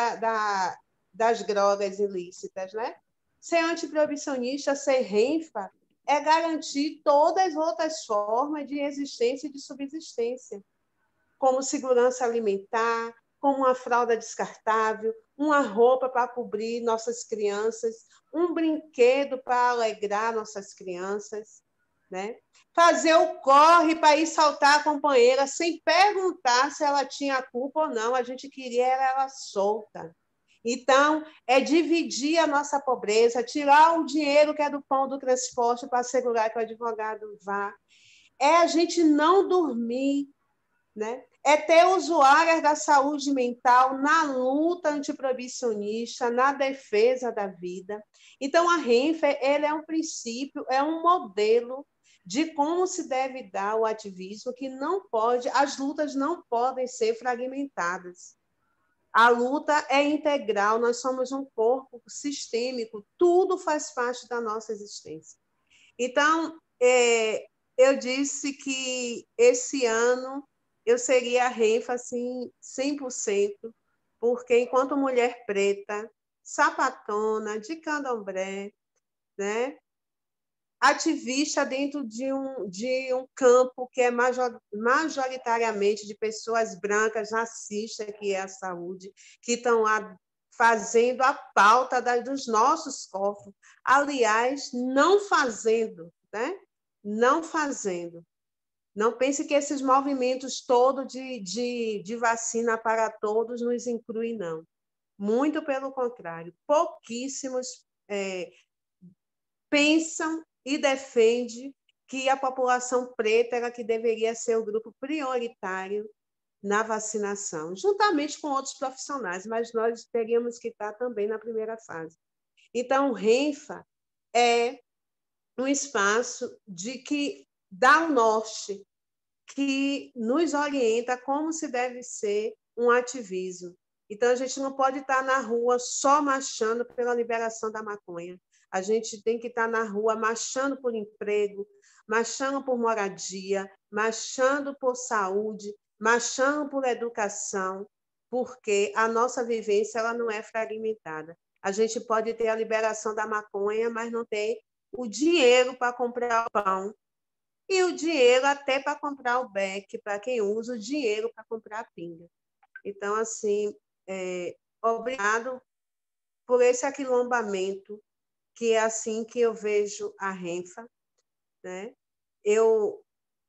das drogas ilícitas, né? Ser antiproibicionista, ser Renfa, é garantir todas as outras formas de existência e de subsistência, como segurança alimentar, como uma fralda descartável, uma roupa para cobrir nossas crianças, um brinquedo para alegrar nossas crianças, né? Fazer o corre para ir saltar a companheira sem perguntar se ela tinha culpa ou não, a gente queria ela solta. Então, é dividir a nossa pobreza, tirar o dinheiro que é do pão do transporte para assegurar que o advogado vá. É a gente não dormir, né? É ter usuárias da saúde mental na luta antiproibicionista, na defesa da vida. Então, a Renfa, ele é um princípio, é um modelo de como se deve dar o ativismo, que não pode, as lutas não podem ser fragmentadas. A luta é integral, nós somos um corpo sistêmico, tudo faz parte da nossa existência. Então, eu disse que esse ano eu seria a Renfa, assim, 100%, porque enquanto mulher preta, sapatona, de candomblé, né, ativista dentro de um campo que é majoritariamente de pessoas brancas, racistas, que é a saúde, que estão lá fazendo a pauta dos nossos corpos. Aliás, não fazendo, né? Não fazendo. Não pense que esses movimentos todos de vacina para todos nos incluem, não. Muito pelo contrário. Pouquíssimos pensam e defendem que a população preta era que deveria ser o grupo prioritário na vacinação, juntamente com outros profissionais, mas nós teríamos que estar também na primeira fase. Então, o Renfa é um espaço que dá o norte, que nos orienta como se deve ser um ativismo. Então, a gente não pode estar na rua só marchando pela liberação da maconha. A gente tem que estar na rua marchando por emprego, marchando por moradia, marchando por saúde, marchando por educação, porque a nossa vivência ela não é fragmentada. A gente pode ter a liberação da maconha, mas não ter o dinheiro para comprar o pão, e o dinheiro até para comprar o beck, para quem usa o dinheiro para comprar a pinga. Então, assim, obrigado por esse aquilombamento, que é assim que eu vejo a Renfa, né?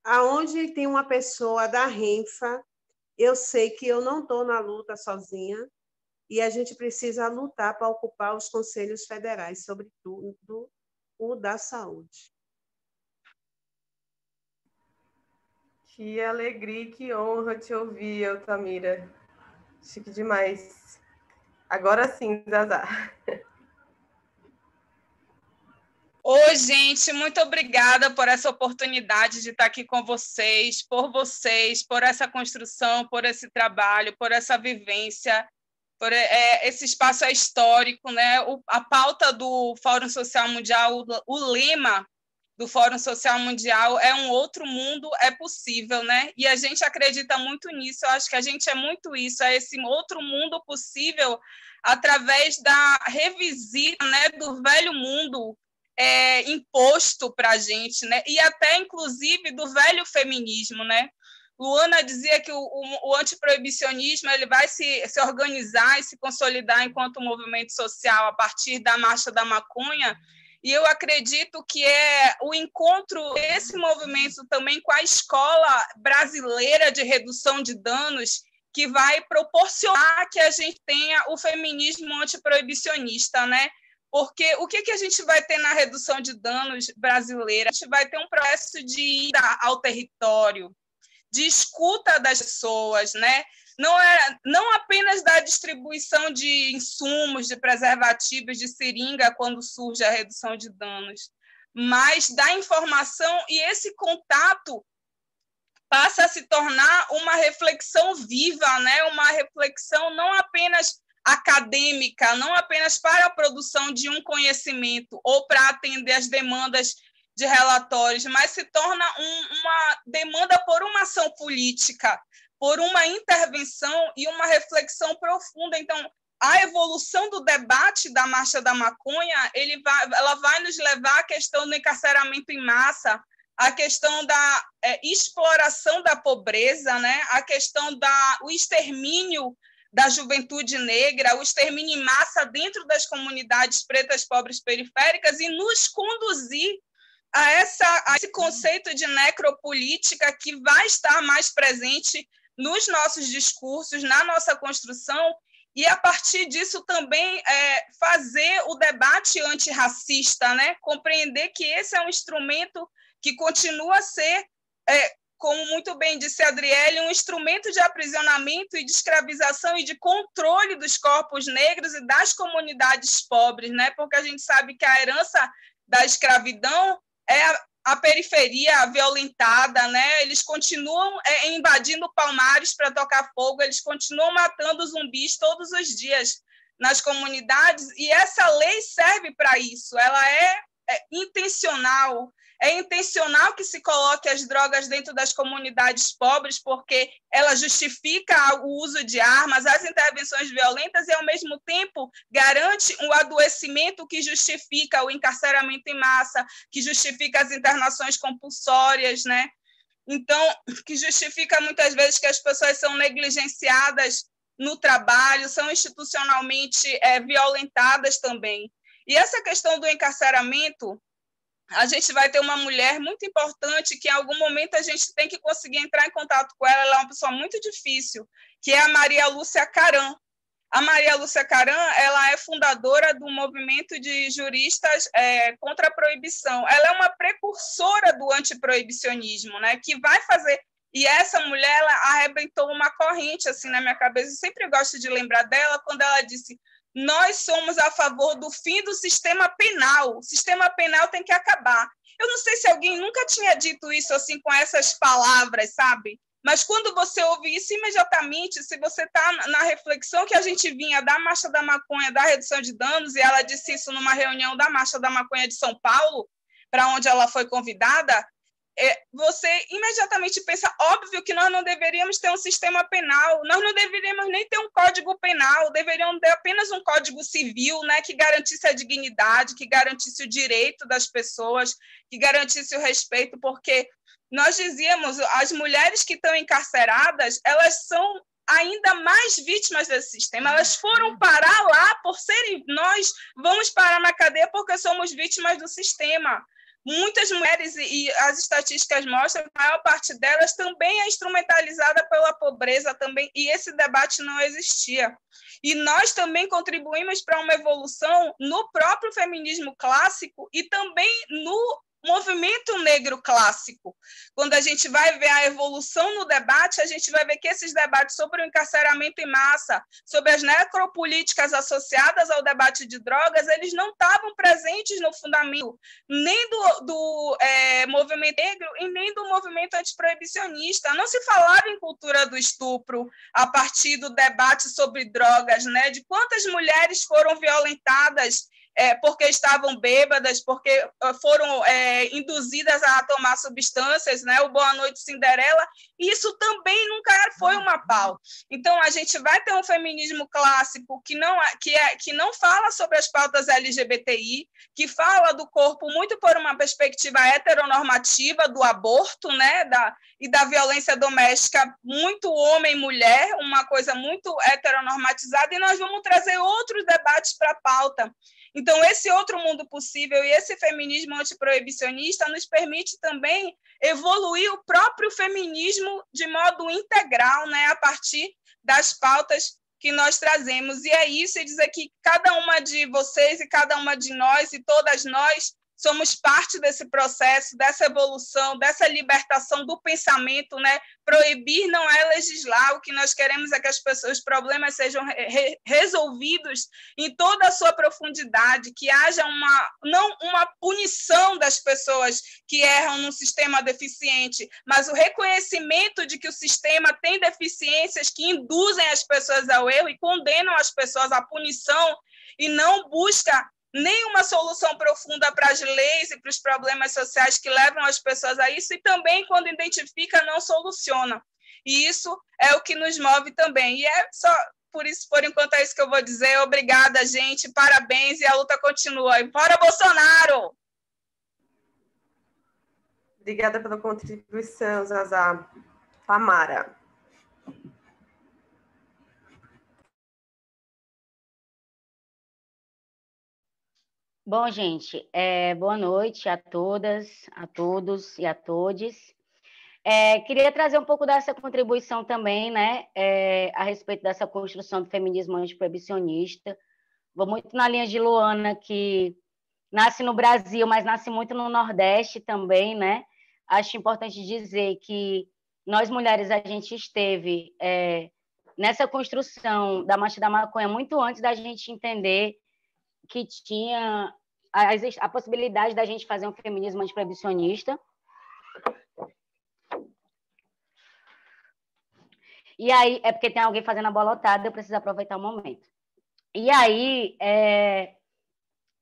Aonde tem uma pessoa da Renfa, eu sei que eu não estou na luta sozinha, e a gente precisa lutar para ocupar os conselhos federais, sobretudo o da saúde. Que alegria, que honra te ouvir, Altamira. Chique demais. Agora sim, Zazá. Oi, gente, muito obrigada por essa oportunidade de estar aqui com vocês, por essa construção, por esse trabalho, por essa vivência, por esse espaço histórico, né? A pauta do Fórum Social Mundial, o lema do Fórum Social Mundial é um outro mundo é possível, né? E a gente acredita muito nisso, eu acho que a gente é muito isso, é esse outro mundo possível através da revisita, né, do velho mundo imposto para a gente, né? E até, inclusive, do velho feminismo, né? Luana dizia que o antiproibicionismo ele vai se organizar e se consolidar enquanto movimento social a partir da Marcha da Maconha, e eu acredito que é o encontro desse movimento também com a Escola Brasileira de Redução de Danos que vai proporcionar que a gente tenha o feminismo antiproibicionista, né? Porque o que a gente vai ter na redução de danos brasileira? A gente vai ter um processo de ida ao território, de escuta das pessoas, né? Não apenas da distribuição de insumos, de preservativos, de seringa, quando surge a redução de danos, mas da informação, e esse contato passa a se tornar uma reflexão viva, né? Uma reflexão não apenas acadêmica, não apenas para a produção de um conhecimento ou para atender as demandas de relatórios, mas se torna uma demanda por uma ação política, por uma intervenção e uma reflexão profunda. Então, a evolução do debate da Marcha da Maconha, ela vai nos levar à questão do encarceramento em massa, a questão da exploração da pobreza, né? A questão do extermínio da juventude negra, o extermínio em massa dentro das comunidades pretas, pobres, periféricas, e nos conduzir a esse conceito de necropolítica que vai estar mais presente nos nossos discursos, na nossa construção, e, a partir disso, também fazer o debate antirracista, né? Compreender que esse é um instrumento que continua a ser, como muito bem disse a Adriele, um instrumento de aprisionamento e de escravização e de controle dos corpos negros e das comunidades pobres, né? Porque a gente sabe que a herança da escravidão é a periferia violentada, né? Eles continuam invadindo palmares para tocar fogo, eles continuam matando zumbis todos os dias nas comunidades, e essa lei serve para isso, ela é intencional. É intencional que se coloque as drogas dentro das comunidades pobres, porque ela justifica o uso de armas, as intervenções violentas, e, ao mesmo tempo, garante um adoecimento que justifica o encarceramento em massa, que justifica as internações compulsórias, né? Então, que justifica, muitas vezes, que as pessoas são negligenciadas no trabalho, são institucionalmente violentadas também. E essa questão do encarceramento, a gente vai ter uma mulher muito importante que, em algum momento, a gente tem que conseguir entrar em contato com ela. Ela é uma pessoa muito difícil, que é a Maria Lúcia Caram. A Maria Lúcia Caram, ela é fundadora do movimento de juristas contra a proibição. Ela é uma precursora do antiproibicionismo, né, que vai fazer... E essa mulher, ela arrebentou uma corrente assim na minha cabeça. Eu sempre gosto de lembrar dela quando ela disse: nós somos a favor do fim do sistema penal. O sistema penal tem que acabar. Eu não sei se alguém nunca tinha dito isso assim com essas palavras, sabe? Mas quando você ouve isso imediatamente, se você está na reflexão que a gente vinha da Marcha da Maconha, da redução de danos, e ela disse isso numa reunião da Marcha da Maconha de São Paulo, para onde ela foi convidada, você imediatamente pensa, óbvio que nós não deveríamos ter um sistema penal, nós não deveríamos nem ter um código penal, deveríamos ter apenas um código civil, né, que garantisse a dignidade, que garantisse o direito das pessoas, que garantisse o respeito, porque nós dizíamos, as mulheres que estão encarceradas, elas são ainda mais vítimas desse sistema, elas foram parar lá por serem, nós vamos parar na cadeia porque somos vítimas do sistema. muitas mulheres, e as estatísticas mostram que a maior parte delas também é instrumentalizada pela pobreza também, e esse debate não existia. E nós também contribuímos para uma evolução no próprio feminismo clássico e também no movimento negro clássico. Quando a gente vai ver a evolução no debate, a gente vai ver que esses debates sobre o encarceramento em massa, sobre as necropolíticas associadas ao debate de drogas, eles não estavam presentes no fundamento nem do movimento negro e nem do movimento antiproibicionista. Não se falava em cultura do estupro a partir do debate sobre drogas, né? De quantas mulheres foram violentadas porque estavam bêbadas, porque foram induzidas a tomar substâncias, né? O Boa Noite Cinderela, isso também nunca foi uma pauta. Então, a gente vai ter um feminismo clássico que não fala sobre as pautas LGBTI, que fala do corpo muito por uma perspectiva heteronormativa do aborto, né? E da violência doméstica, muito homem e mulher, uma coisa muito heteronormatizada, e nós vamos trazer outros debates para a pauta. Então, esse outro mundo possível e esse feminismo antiproibicionista nos permite também evoluir o próprio feminismo de modo integral, né, a partir das pautas que nós trazemos. E é isso, dizer que cada uma de vocês e cada uma de nós e todas nós somos parte desse processo, dessa evolução, dessa libertação do pensamento, né? Proibir não é legislar, o que nós queremos é que os problemas sejam resolvidos em toda a sua profundidade, que haja não uma punição das pessoas que erram num sistema deficiente, mas o reconhecimento de que o sistema tem deficiências que induzem as pessoas ao erro e condenam as pessoas à punição e não busca nenhuma solução profunda para as leis e para os problemas sociais que levam as pessoas a isso, e também, quando identifica, não soluciona. E isso é o que nos move também. E é só por isso, por enquanto, é isso que eu vou dizer. Obrigada, gente, parabéns, e a luta continua. E fora Bolsonaro! Obrigada pela contribuição, Zazá. Tamara. Bom, gente, boa noite a todas, a todos e a todes. Queria trazer um pouco dessa contribuição também, né, a respeito dessa construção do feminismo antiproibicionista. Vou muito na linha de Luana, que nasce no Brasil, mas nasce muito no Nordeste também, né? Acho importante dizer que nós, mulheres, a gente esteve nessa construção da Marcha da Maconha muito antes da gente entender que tinha a possibilidade da gente fazer um feminismo antiproibicionista. E aí, é porque tem alguém fazendo a bolotada, eu preciso aproveitar o momento. E aí,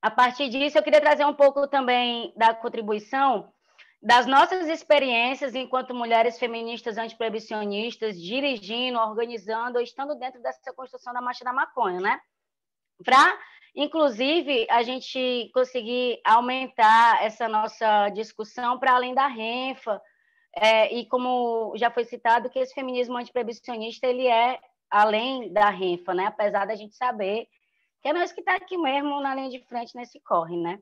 a partir disso, eu queria trazer um pouco também da contribuição das nossas experiências enquanto mulheres feministas antiproibicionistas, dirigindo, organizando, ou estando dentro dessa construção da Marcha da Maconha, né? Para, inclusive, a gente conseguir aumentar essa nossa discussão para além da Renfa, e como já foi citado, que esse feminismo antiproibicionista, ele é além da Renfa, né? Apesar da gente saber que é nós que está aqui mesmo na linha de frente nesse corre, né?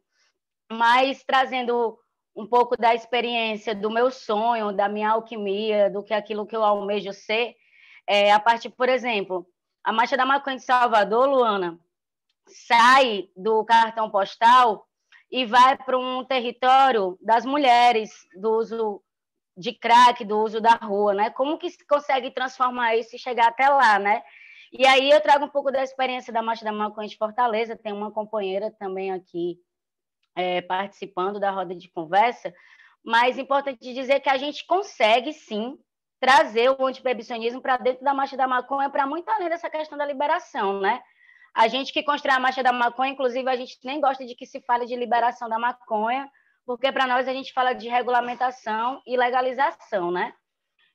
Mas trazendo um pouco da experiência do meu sonho, da minha alquimia, do que aquilo que eu almejo ser, a partir, por exemplo, a Marcha da Maconha de Salvador, Luana, sai do cartão postal e vai para um território das mulheres, do uso de crack, do uso da rua, né? Como que se consegue transformar isso e chegar até lá, né? E aí eu trago um pouco da experiência da Marcha da Maconha de Fortaleza, tem uma companheira também aqui participando da roda de conversa, mas é importante dizer que a gente consegue, sim, trazer o antiproibicionismo para dentro da Marcha da Maconha, para muito além dessa questão da liberação, né? A gente que constrói a Marcha da Maconha, inclusive, a gente nem gosta de que se fale de liberação da maconha, porque para nós a gente fala de regulamentação e legalização, né?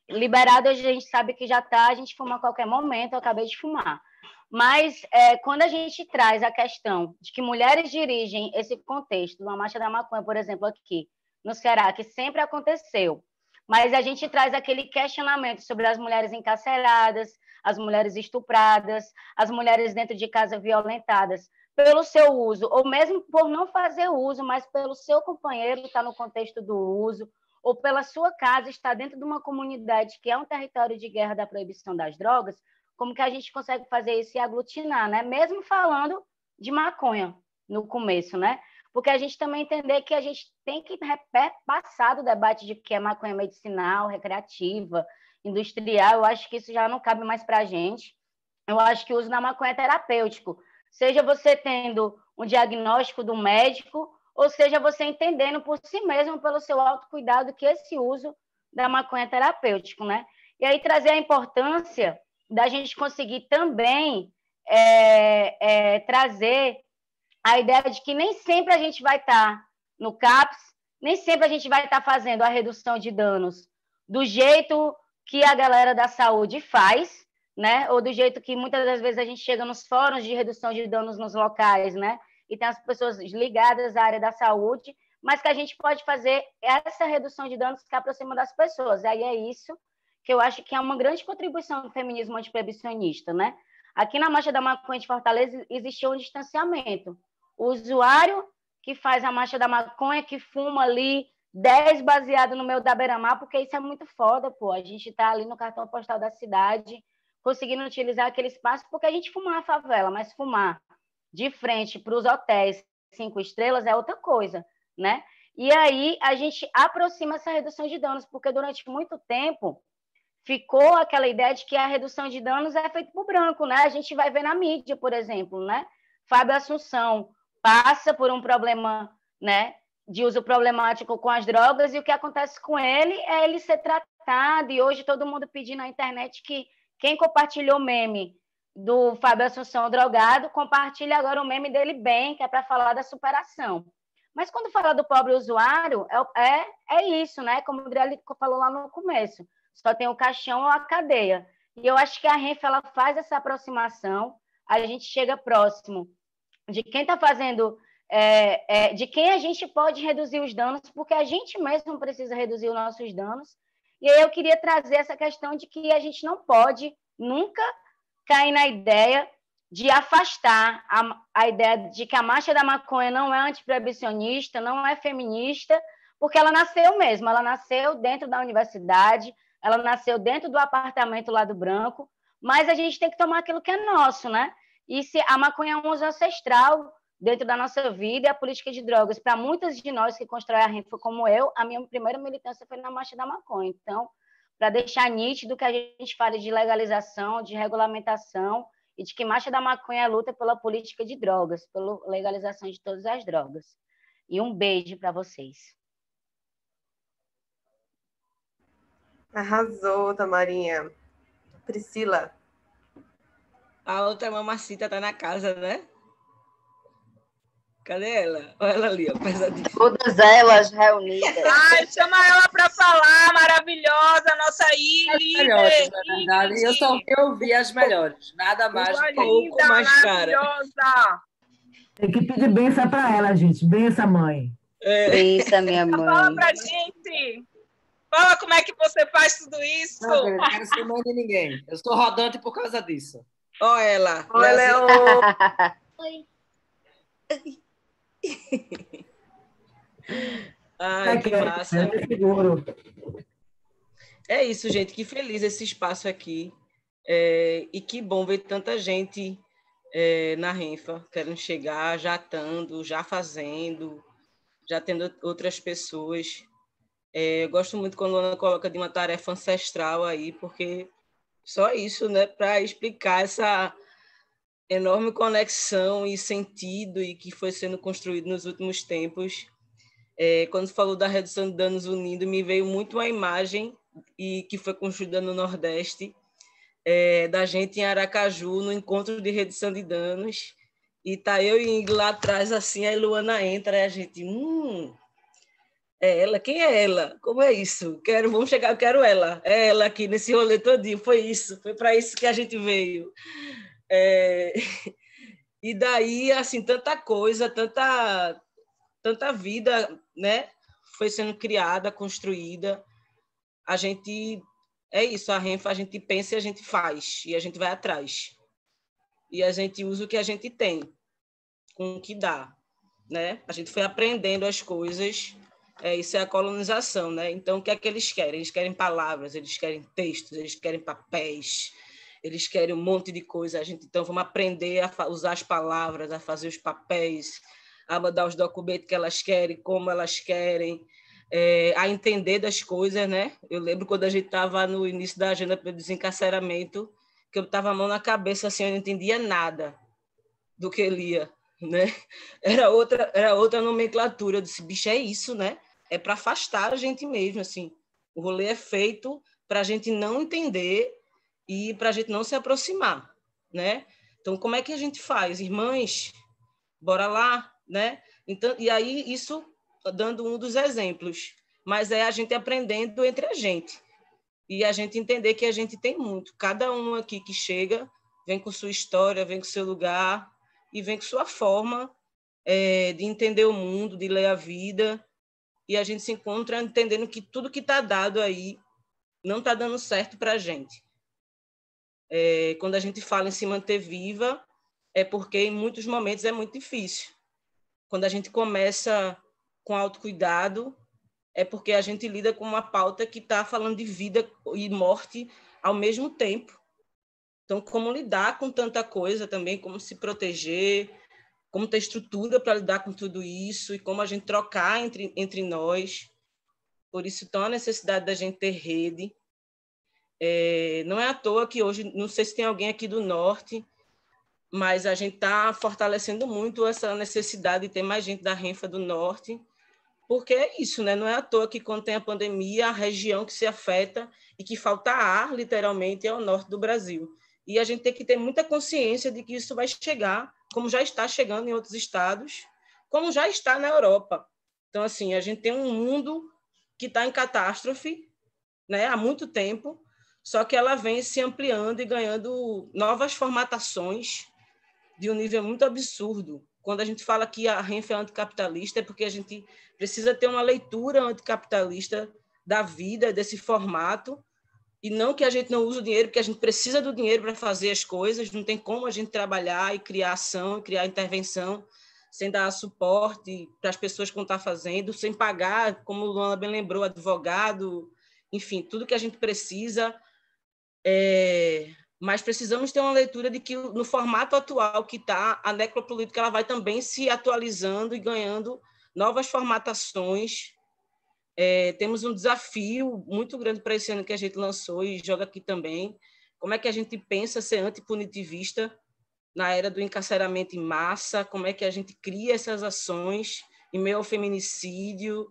Liberado a gente sabe que já está, a gente fuma a qualquer momento, eu acabei de fumar. Mas quando a gente traz a questão de que mulheres dirigem esse contexto, uma Marcha da Maconha, por exemplo, aqui no Ceará, que sempre aconteceu, mas a gente traz aquele questionamento sobre as mulheres encarceradas, as mulheres estupradas, as mulheres dentro de casa violentadas pelo seu uso, ou mesmo por não fazer uso, mas pelo seu companheiro estar no contexto do uso, ou pela sua casa estar dentro de uma comunidade que é um território de guerra da proibição das drogas, como que a gente consegue fazer isso e aglutinar, né? Mesmo falando de maconha no começo, né? Porque a gente também entender que a gente tem que passar do debate de que é maconha medicinal, recreativa, industrial. Eu acho que isso já não cabe mais para a gente. Eu acho que o uso da maconha é terapêutico. Seja você tendo um diagnóstico do médico, ou seja você entendendo por si mesmo, pelo seu autocuidado, que esse uso da maconha é terapêutico, né? E aí trazer a importância da gente conseguir também trazer a ideia de que nem sempre a gente vai estar no CAPS, nem sempre a gente vai estar fazendo a redução de danos do jeito que a galera da saúde faz, né? Ou do jeito que muitas das vezes a gente chega nos fóruns de redução de danos nos locais, né? E tem as pessoas ligadas à área da saúde, mas que a gente pode fazer essa redução de danos que aproxima das pessoas. Aí é isso que eu acho que é uma grande contribuição do feminismo antiproibicionista, né? Aqui na Marcha da Maconha de Fortaleza existiu um distanciamento. O usuário que faz a Marcha da Maconha, que fuma ali 10 baseado no meio da beira-mar, porque isso é muito foda, pô. A gente tá ali no cartão postal da cidade, conseguindo utilizar aquele espaço, porque a gente fuma na favela, mas fumar de frente para os hotéis 5 estrelas é outra coisa, né? E aí a gente aproxima essa redução de danos, porque durante muito tempo ficou aquela ideia de que a redução de danos é feita por branco, né? A gente vai ver na mídia, por exemplo, né? Fábio Assunção passa por um problema, né, de uso problemático com as drogas, e o que acontece com ele é ele ser tratado, e hoje todo mundo pedindo na internet que quem compartilhou o meme do Fábio Assunção drogado, compartilha agora o meme dele bem, que é para falar da superação. Mas quando fala do pobre usuário, é isso, né? Como o Adriele falou lá no começo, só tem o caixão ou a cadeia. E eu acho que a RENF ela faz essa aproximação, a gente chega próximo de quem está fazendo, de quem a gente pode reduzir os danos, porque a gente mesmo precisa reduzir os nossos danos. E aí eu queria trazer essa questão de que a gente não pode nunca cair na ideia de afastar a ideia de que a Marcha da Maconha não é antiproibicionista, não é feminista, porque ela nasceu mesmo, ela nasceu dentro da universidade, ela nasceu dentro do apartamento lá do Branco, mas a gente tem que tomar aquilo que é nosso, né? E se a maconha é um uso ancestral dentro da nossa vida e a política de drogas, para muitas de nós que constroem a RENF como eu, a minha primeira militância foi na Marcha da Maconha. Então, para deixar nítido que a gente fala de legalização, de regulamentação, e de que Marcha da Maconha é luta pela política de drogas, pela legalização de todas as drogas. E um beijo para vocês. Arrasou, Tamarinha. Priscila. A outra mamacita tá na casa, né? Cadê ela? Olha ela ali, ó, pesadinha. Todas elas reunidas. Ai, chama ela para falar, maravilhosa, nossa líder. Melhores, na verdade. Eu só ouvi as melhores, nada mais. Pouco mais cara. Tem que pedir benção para ela, gente. Benção, mãe. Benção, minha mãe. Fala pra gente. Fala como é que você faz tudo isso. Não, eu não quero ser mãe de ninguém. Eu sou rodante por causa disso. Olha ela. Oi, Leo. Oi. Ai, que massa. É isso, gente. Que feliz esse espaço aqui. E que bom ver tanta gente na Renfa, querendo chegar, já estando, já fazendo, já tendo outras pessoas. Eu gosto muito quando a Ana coloca de uma tarefa ancestral aí, porque só isso, né, para explicar essa enorme conexão e sentido e que foi sendo construído nos últimos tempos. Quando falou da redução de danos unido, me veio muito uma imagem e que foi construída no Nordeste, da gente em Aracaju, no encontro de redução de danos, e tá eu indo lá atrás, assim, a Luana entra, e a gente, é ela? Quem é ela? Como é isso? Vamos chegar, eu quero ela. É ela aqui nesse rolê todinho, foi isso, foi para isso que a gente veio. E daí, assim, tanta coisa, tanta vida, né, foi sendo criada, construída. A gente, é isso, a Renfa, a gente pensa e a gente faz, e a gente vai atrás. E a gente usa o que a gente tem. com o que dá, né? A gente foi aprendendo as coisas, isso é a colonização, né? Então, o que é que eles querem? Eles querem palavras, eles querem textos, eles querem papéis, eles querem um monte de coisa. Então, vamos aprender a usar as palavras, a fazer os papéis, a mandar os documentos que elas querem, como elas querem, a entender das coisas, né? Eu lembro quando a gente estava no início da agenda para o desencarceramento, que eu estava a mão na cabeça, assim, eu não entendia nada do que lia, né? Era outra nomenclatura. Eu disse, bicho, é isso, né? É para afastar a gente mesmo, assim. O rolê é feito para a gente não entender e para a gente não se aproximar, né? Então, como é que a gente faz? Irmãs, bora lá, né? Então, e aí, isso dando um dos exemplos, mas é a gente aprendendo entre a gente e a gente entender que a gente tem muito. Cada um aqui que chega vem com sua história, vem com seu lugar e vem com sua forma de entender o mundo, de ler a vida, e a gente se encontra entendendo que tudo que está dado aí não está dando certo para a gente. Quando a gente fala em se manter viva, é porque em muitos momentos é muito difícil. Quando a gente começa com autocuidado, é porque a gente lida com uma pauta que está falando de vida e morte ao mesmo tempo. Então, como lidar com tanta coisa também, como se proteger, como ter estrutura para lidar com tudo isso e como a gente trocar entre nós. Por isso, então, a necessidade da gente ter rede. Não é à toa que hoje, não sei se tem alguém aqui do Norte, mas a gente está fortalecendo muito essa necessidade de ter mais gente da Renfa do Norte, porque é isso, né? Não é à toa que quando tem a pandemia, a região que se afeta e que falta ar, literalmente, é o norte do Brasil. E a gente tem que ter muita consciência de que isso vai chegar, como já está chegando em outros estados, como já está na Europa. Então, assim, a gente tem um mundo que está em catástrofe, né, há muito tempo, só que ela vem se ampliando e ganhando novas formatações de um nível muito absurdo. Quando a gente fala que a Renfa é anticapitalista, é porque a gente precisa ter uma leitura anticapitalista da vida, desse formato, e não que a gente não use o dinheiro, porque a gente precisa do dinheiro para fazer as coisas, não tem como a gente trabalhar e criar ação, criar intervenção, sem dar suporte para as pessoas que não estão fazendo, sem pagar, como o Luana bem lembrou, advogado, enfim, tudo que a gente precisa. Mas precisamos ter uma leitura de que, no formato atual que está, a necropolítica ela vai também se atualizando e ganhando novas formatações. Temos um desafio muito grande para esse ano que a gente lançou e joga aqui também. Como é que a gente pensa ser antipunitivista na era do encarceramento em massa? Como é que a gente cria essas ações em meio ao feminicídio,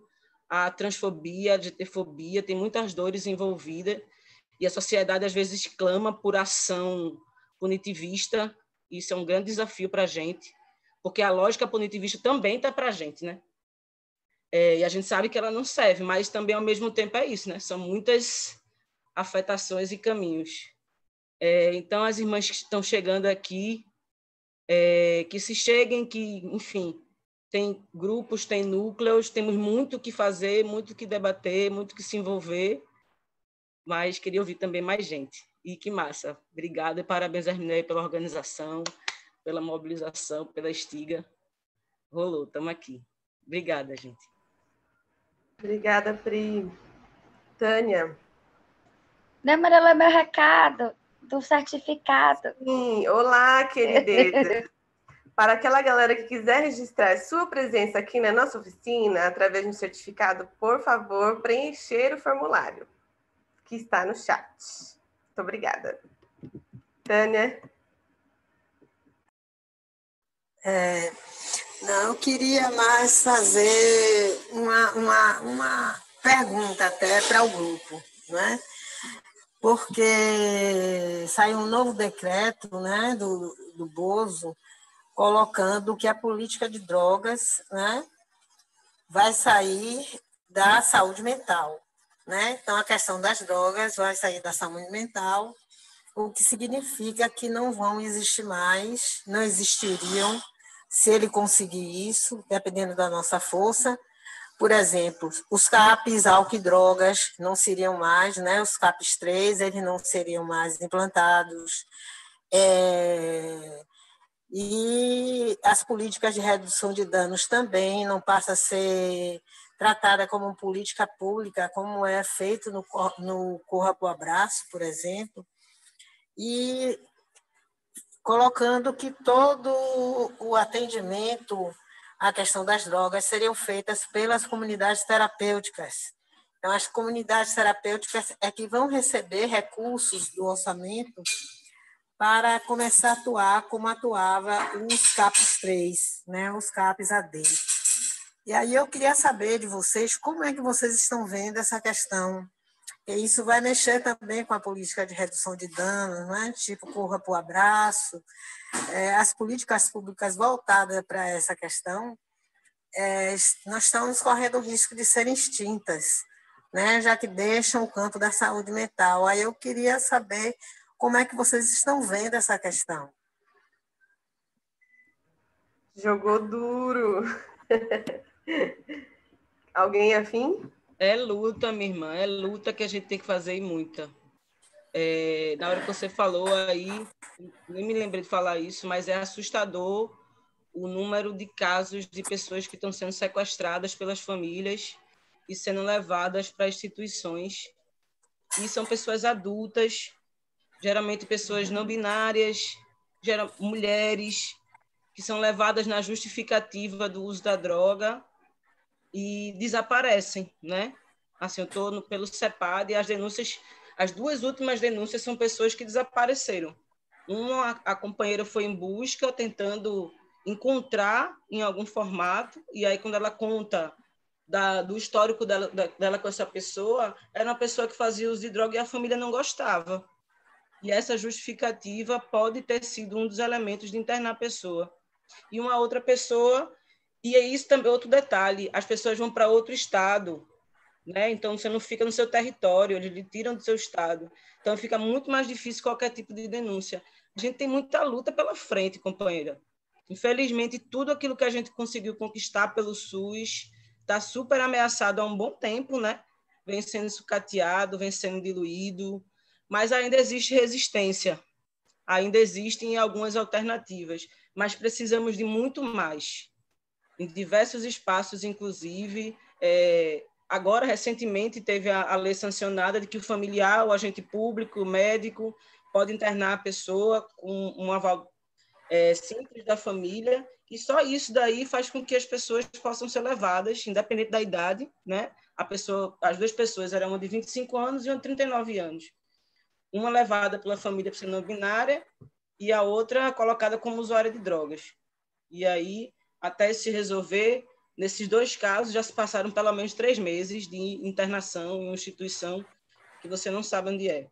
à transfobia, à LGBTfobia? Tem muitas dores envolvidas e a sociedade às vezes clama por ação punitivista. Isso é um grande desafio para a gente, porque a lógica punitivista também está para a gente, né? E a gente sabe que ela não serve, mas também, ao mesmo tempo, é isso, né? São muitas afetações e caminhos. Então, as irmãs que estão chegando aqui, que se cheguem, que, enfim, tem grupos, tem núcleos, temos muito o que fazer, muito o que debater, muito o que se envolver, mas queria ouvir também mais gente. E que massa. Obrigada e parabéns às meninas pela organização, pela mobilização, pela estiga. Rolou, estamos aqui. Obrigada, gente. Obrigada, Pri. Tânia. Lembra lá meu recado do certificado. Sim, olá, querida. Para aquela galera que quiser registrar sua presença aqui na nossa oficina, através de um certificado, por favor, preencher o formulário que está no chat. Muito obrigada. Tânia? Não, eu queria mais fazer uma pergunta até para o grupo, né? Porque saiu um novo decreto, né, do Bozo, colocando que a política de drogas, né, vai sair da saúde mental, né? Então, a questão das drogas vai sair da saúde mental, o que significa que não vão existir mais, não existiriam, se ele conseguir isso, dependendo da nossa força. Por exemplo, os CAPs, álcool e drogas, não seriam mais, né? Os CAPs 3, eles não seriam mais implantados. E as políticas de redução de danos também não passam a ser tratada como política pública, como é feito no Corra para o Abraço, por exemplo, e colocando que todo o atendimento à questão das drogas seriam feitas pelas comunidades terapêuticas. Então, as comunidades terapêuticas é que vão receber recursos do orçamento para começar a atuar como atuava os CAPs 3, né, os CAPs AD. E aí eu queria saber de vocês como é que vocês estão vendo essa questão. E isso vai mexer também com a política de redução de danos, né? Tipo Corra para o Abraço. As políticas públicas voltadas para essa questão, nós estamos correndo o risco de serem extintas, né? Já que deixam o campo da saúde mental. Aí eu queria saber como é que vocês estão vendo essa questão. Jogou duro. Alguém afim? É luta, minha irmã, é luta que a gente tem que fazer e muita. Na hora que você falou aí, nem me lembrei de falar isso, mas é assustador o número de casos de pessoas que estão sendo sequestradas pelas famílias e sendo levadas para instituições. E são pessoas adultas, geralmente pessoas não binárias, mulheres, que são levadas na justificativa do uso da droga e desaparecem, né? Assim, eu estou pelo CEPAD e as denúncias, as duas últimas denúncias são pessoas que desapareceram. Uma, a companheira foi em busca, tentando encontrar em algum formato, e aí quando ela conta do histórico dela com essa pessoa, era uma pessoa que fazia uso de droga e a família não gostava. E essa justificativa pode ter sido um dos elementos de internar a pessoa. E uma outra pessoa, e é isso também outro detalhe, as pessoas vão para outro estado, né? Então você não fica no seu território, eles lhe tiram do seu estado. Então fica muito mais difícil qualquer tipo de denúncia. A gente tem muita luta pela frente, companheira. Infelizmente, tudo aquilo que a gente conseguiu conquistar pelo SUS está super ameaçado há um bom tempo, né? Vem sendo sucateado, vem sendo diluído, mas ainda existe resistência, ainda existem algumas alternativas, mas precisamos de muito mais. Em diversos espaços, inclusive, agora, recentemente, teve a lei sancionada de que o familiar, o agente público, o médico, pode internar a pessoa com um aval simples da família, e só isso daí faz com que as pessoas possam ser levadas, independente da idade, né? As duas pessoas eram uma de 25 anos e uma de 39 anos. Uma levada pela família por ser não binária e a outra colocada como usuária de drogas. E aí, até se resolver, nesses dois casos, já se passaram pelo menos 3 meses de internação em uma instituição que você não sabe onde é.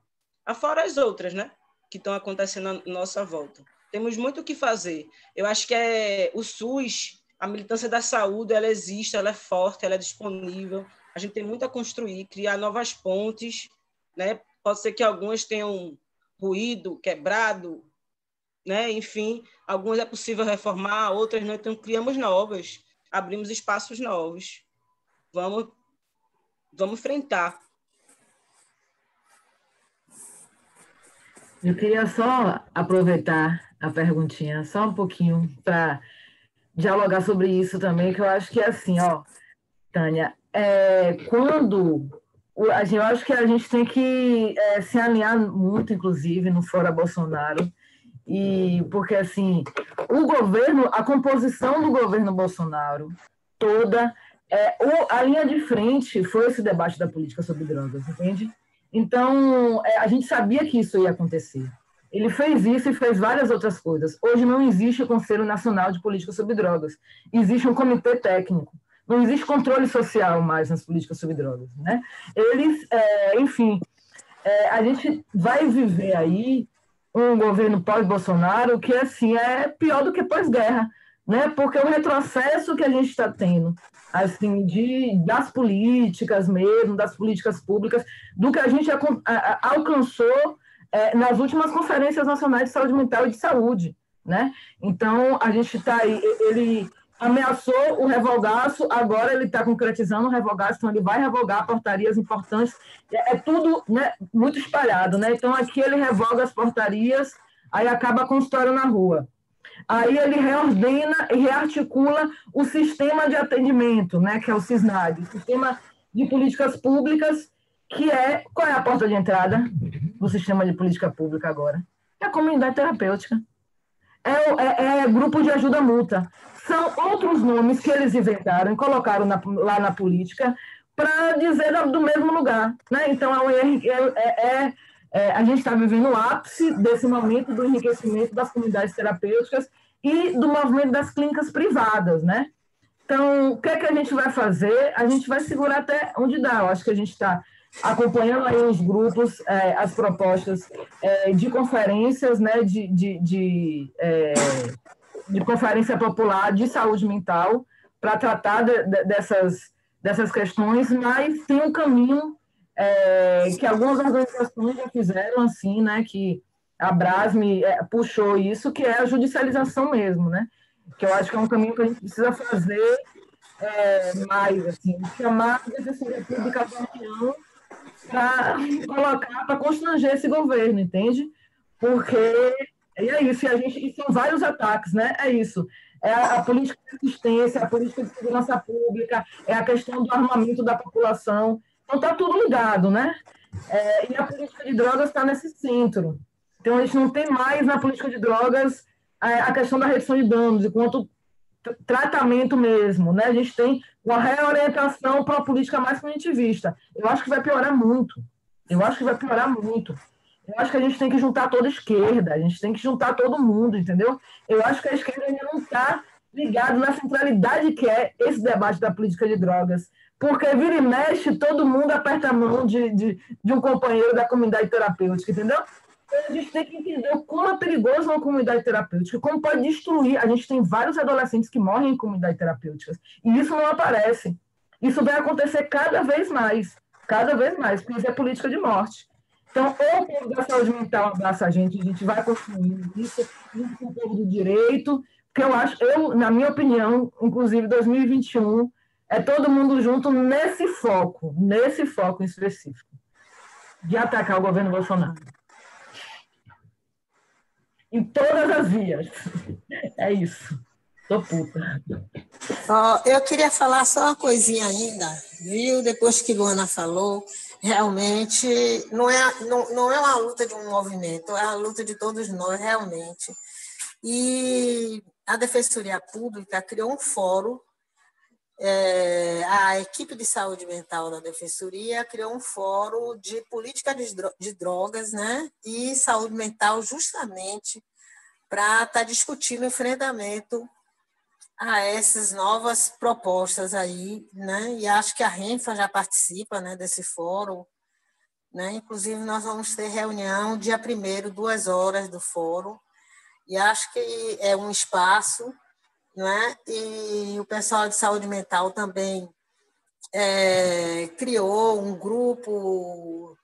Afora as outras, né? Que estão acontecendo à nossa volta. Temos muito o que fazer. Eu acho que o SUS, a militância da saúde, ela existe, ela é forte, ela é disponível. A gente tem muito a construir, criar novas pontes, né? Pode ser que algumas tenham ruído, quebrado, né? Enfim, algumas é possível reformar, outras não. Então, criamos novas, abrimos espaços novos. Vamos enfrentar. Eu queria só aproveitar a perguntinha, só um pouquinho, para dialogar sobre isso também, que eu acho que é assim, ó, Tânia, eu acho que a gente tem que se alinhar muito, inclusive, no Fora Bolsonaro, porque, assim, o governo, a composição do governo Bolsonaro toda, a linha de frente foi esse debate da política sobre drogas, entende? Então, a gente sabia que isso ia acontecer. Ele fez isso e fez várias outras coisas. Hoje não existe o Conselho Nacional de Política sobre Drogas. Existe um comitê técnico. Não existe controle social mais nas políticas sobre drogas, né? Enfim, a gente vai viver aí um governo pós-Bolsonaro que, assim, é pior do que pós-guerra, né? Porque o retrocesso que a gente está tendo, assim, das políticas mesmo, das políticas públicas, do que a gente alcançou nas últimas conferências nacionais de saúde mental e de saúde, né? Então, a gente está aí, ele ameaçou o revogaço, agora ele está concretizando o revogaço, então ele vai revogar portarias importantes, tudo, né, muito espalhado, né? Então, aqui ele revoga as portarias, aí acaba com história na rua. Aí ele reordena e rearticula o sistema de atendimento, né, que é o SISNAG, o Sistema de Políticas Públicas, que é... Qual é a porta de entrada do sistema de política pública agora? É a comunidade terapêutica. É grupo de ajuda mútua. São outros nomes que eles inventaram e colocaram lá na política para dizer do mesmo lugar, né? Então, a gente está vivendo o ápice desse momento do enriquecimento das comunidades terapêuticas e do movimento das clínicas privadas, né? Então, o que é que a gente vai fazer? A gente vai segurar até onde dá. Eu acho que a gente está acompanhando aí os grupos, as propostas de conferências, né, de conferência popular de saúde mental para tratar dessas questões, mas tem um caminho que algumas organizações já fizeram, assim, né, que a Brasme puxou isso, que é a judicialização mesmo, né, que eu acho que é um caminho que a gente precisa fazer mais, assim, chamar a Defensoria Pública da União para colocar, para constranger esse governo, entende? Porque é isso, e são vários ataques, né? É isso. É a política de assistência, a política de segurança pública, é a questão do armamento da população. Então, está tudo ligado, né? E a política de drogas está nesse centro. Então, a gente não tem mais na política de drogas a questão da redução de danos, enquanto tratamento mesmo, né? A gente tem uma reorientação para uma política mais punitivista. Eu acho que vai piorar muito. Eu acho que a gente tem que juntar toda a esquerda, a gente tem que juntar todo mundo, entendeu? Eu acho que a esquerda ainda não está ligada na centralidade que é esse debate da política de drogas, porque vira e mexe, todo mundo aperta a mão de um companheiro da comunidade terapêutica, entendeu? A gente tem que entender como é perigoso uma comunidade terapêutica, como pode destruir. A gente tem vários adolescentes que morrem em comunidades terapêuticas, e isso não aparece. Isso vai acontecer cada vez mais, porque isso é política de morte. Então, ou o povo da saúde mental abraça a gente vai construindo isso, junto com o povo do direito, porque na minha opinião, inclusive 2021, é todo mundo junto nesse foco em específico, de atacar o governo Bolsonaro. Em todas as vias. É isso. Tô puta. Eu queria falar só uma coisinha ainda, viu? Depois que Luana falou, realmente não é uma luta de um movimento, é uma luta de todos nós, realmente. E a Defensoria Pública criou um fórum, a equipe de saúde mental da Defensoria criou um fórum de política de drogas, né, e saúde mental, justamente para estar discutindo o enfrentamento a essas novas propostas aí, né, e acho que a Renfa já participa, né, desse fórum, né, inclusive nós vamos ter reunião dia 1º, 2 horas do fórum, e acho que é um espaço, né? E o pessoal de saúde mental também criou um grupo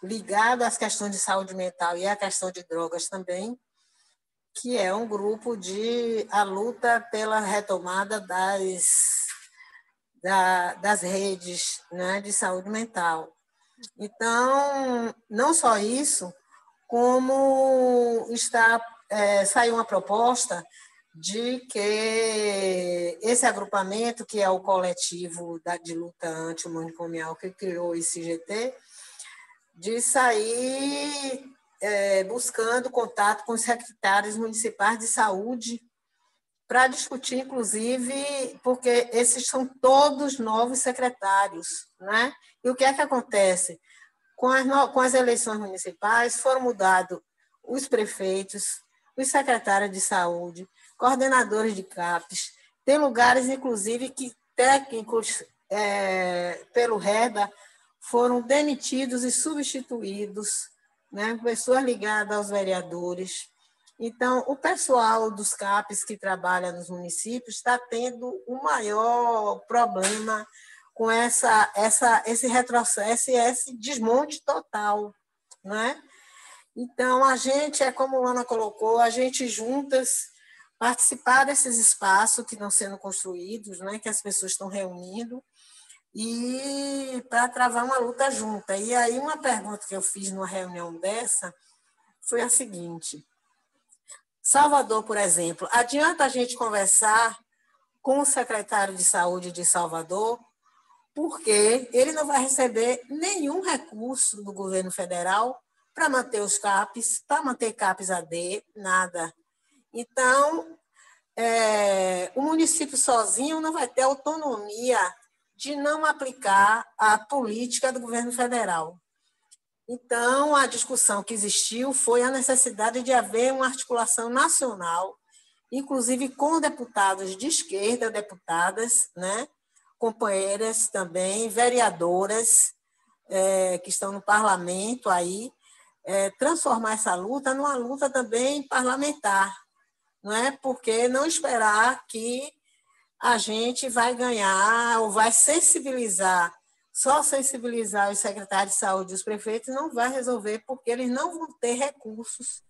ligado às questões de saúde mental e à questão de drogas também, que é um grupo a luta pela retomada das redes, né, de saúde mental. Então, não só isso, como saiu uma proposta de que esse agrupamento, que é o coletivo de luta antimanicomial que criou esse GT, de sair buscando contato com os secretários municipais de saúde para discutir, inclusive, porque esses são todos novos secretários, né? E o que é que acontece? Com as eleições municipais, foram mudados os prefeitos, os secretários de saúde, coordenadores de CAPES. Tem lugares, inclusive, que técnicos pelo REDA foram demitidos e substituídos, né? Pessoas ligadas aos vereadores. Então, o pessoal dos CAPES que trabalha nos municípios está tendo o maior problema com esse retrocesso e esse desmonte total, né? Então, a gente, como a Luana colocou, a gente juntas participar desses espaços que estão sendo construídos, né? Que as pessoas estão reunindo, e para travar uma luta junta. E aí, uma pergunta que eu fiz numa reunião dessa foi a seguinte. Salvador, por exemplo, adianta a gente conversar com o secretário de Saúde de Salvador, porque ele não vai receber nenhum recurso do governo federal para manter os CAPs, para manter CAPs AD, nada. Então, o município sozinho não vai ter autonomia de não aplicar a política do governo federal. Então, a discussão que existiu foi a necessidade de haver uma articulação nacional, inclusive com deputados de esquerda, deputadas, né, companheiras também, vereadoras que estão no parlamento aí, transformar essa luta numa luta também parlamentar, não é? Porque não esperar que a gente vai ganhar ou vai sensibilizar, só sensibilizar os secretários de saúde e os prefeitos não vai resolver, porque eles não vão ter recursos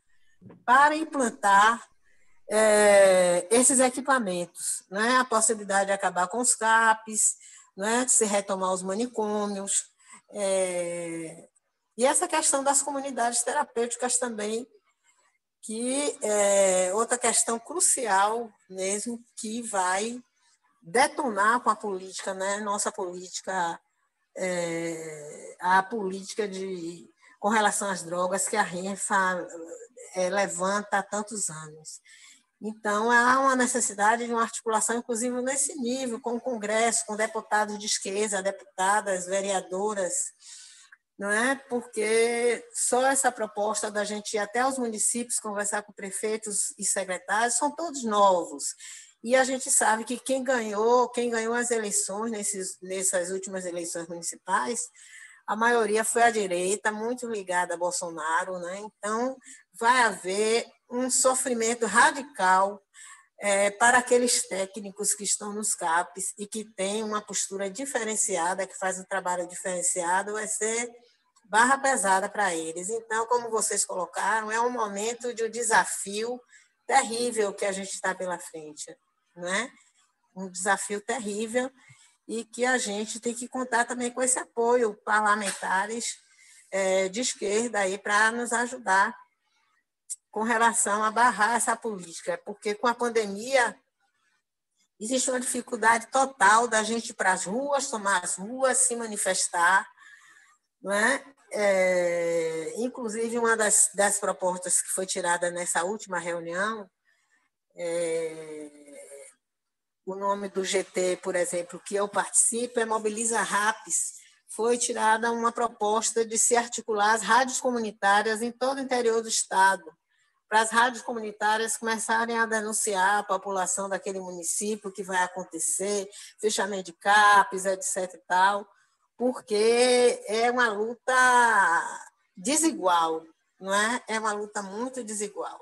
para implantar esses equipamentos, né? A possibilidade de acabar com os CAPs, né? De se retomar os manicômios, e essa questão das comunidades terapêuticas também, que é outra questão crucial mesmo, que vai detonar com a política, né? Nossa política, a política com relação às drogas que a RENFA levanta há tantos anos. Então, há uma necessidade de uma articulação, inclusive nesse nível, com o Congresso, com deputados de esquerda, deputadas, vereadoras, não é? Porque só essa proposta da gente ir até os municípios, conversar com prefeitos e secretários, são todos novos. E a gente sabe que quem ganhou as eleições, nessas últimas eleições municipais, a maioria foi à direita, muito ligada a Bolsonaro, né? Então, vai haver um sofrimento radical para aqueles técnicos que estão nos CAPs e que têm uma postura diferenciada, que faz um trabalho diferenciado, vai ser barra pesada para eles. Então, como vocês colocaram, é um momento de um desafio terrível que a gente está pela frente, não é? Um desafio terrível, e que a gente tem que contar também com esse apoio parlamentares de esquerda aí para nos ajudar com relação a barrar essa política, porque com a pandemia existe uma dificuldade total da gente ir para as ruas, tomar as ruas, se manifestar, não é? Inclusive, uma das propostas que foi tirada nessa última reunião, o nome do GT, por exemplo, que eu participo, é Mobiliza RAPs. Foi tirada uma proposta de se articular as rádios comunitárias em todo o interior do Estado, para as rádios comunitárias começarem a denunciar a população daquele município, o que vai acontecer, fechamento de CAPs, etc. e tal, porque é uma luta desigual, não é? É uma luta muito desigual.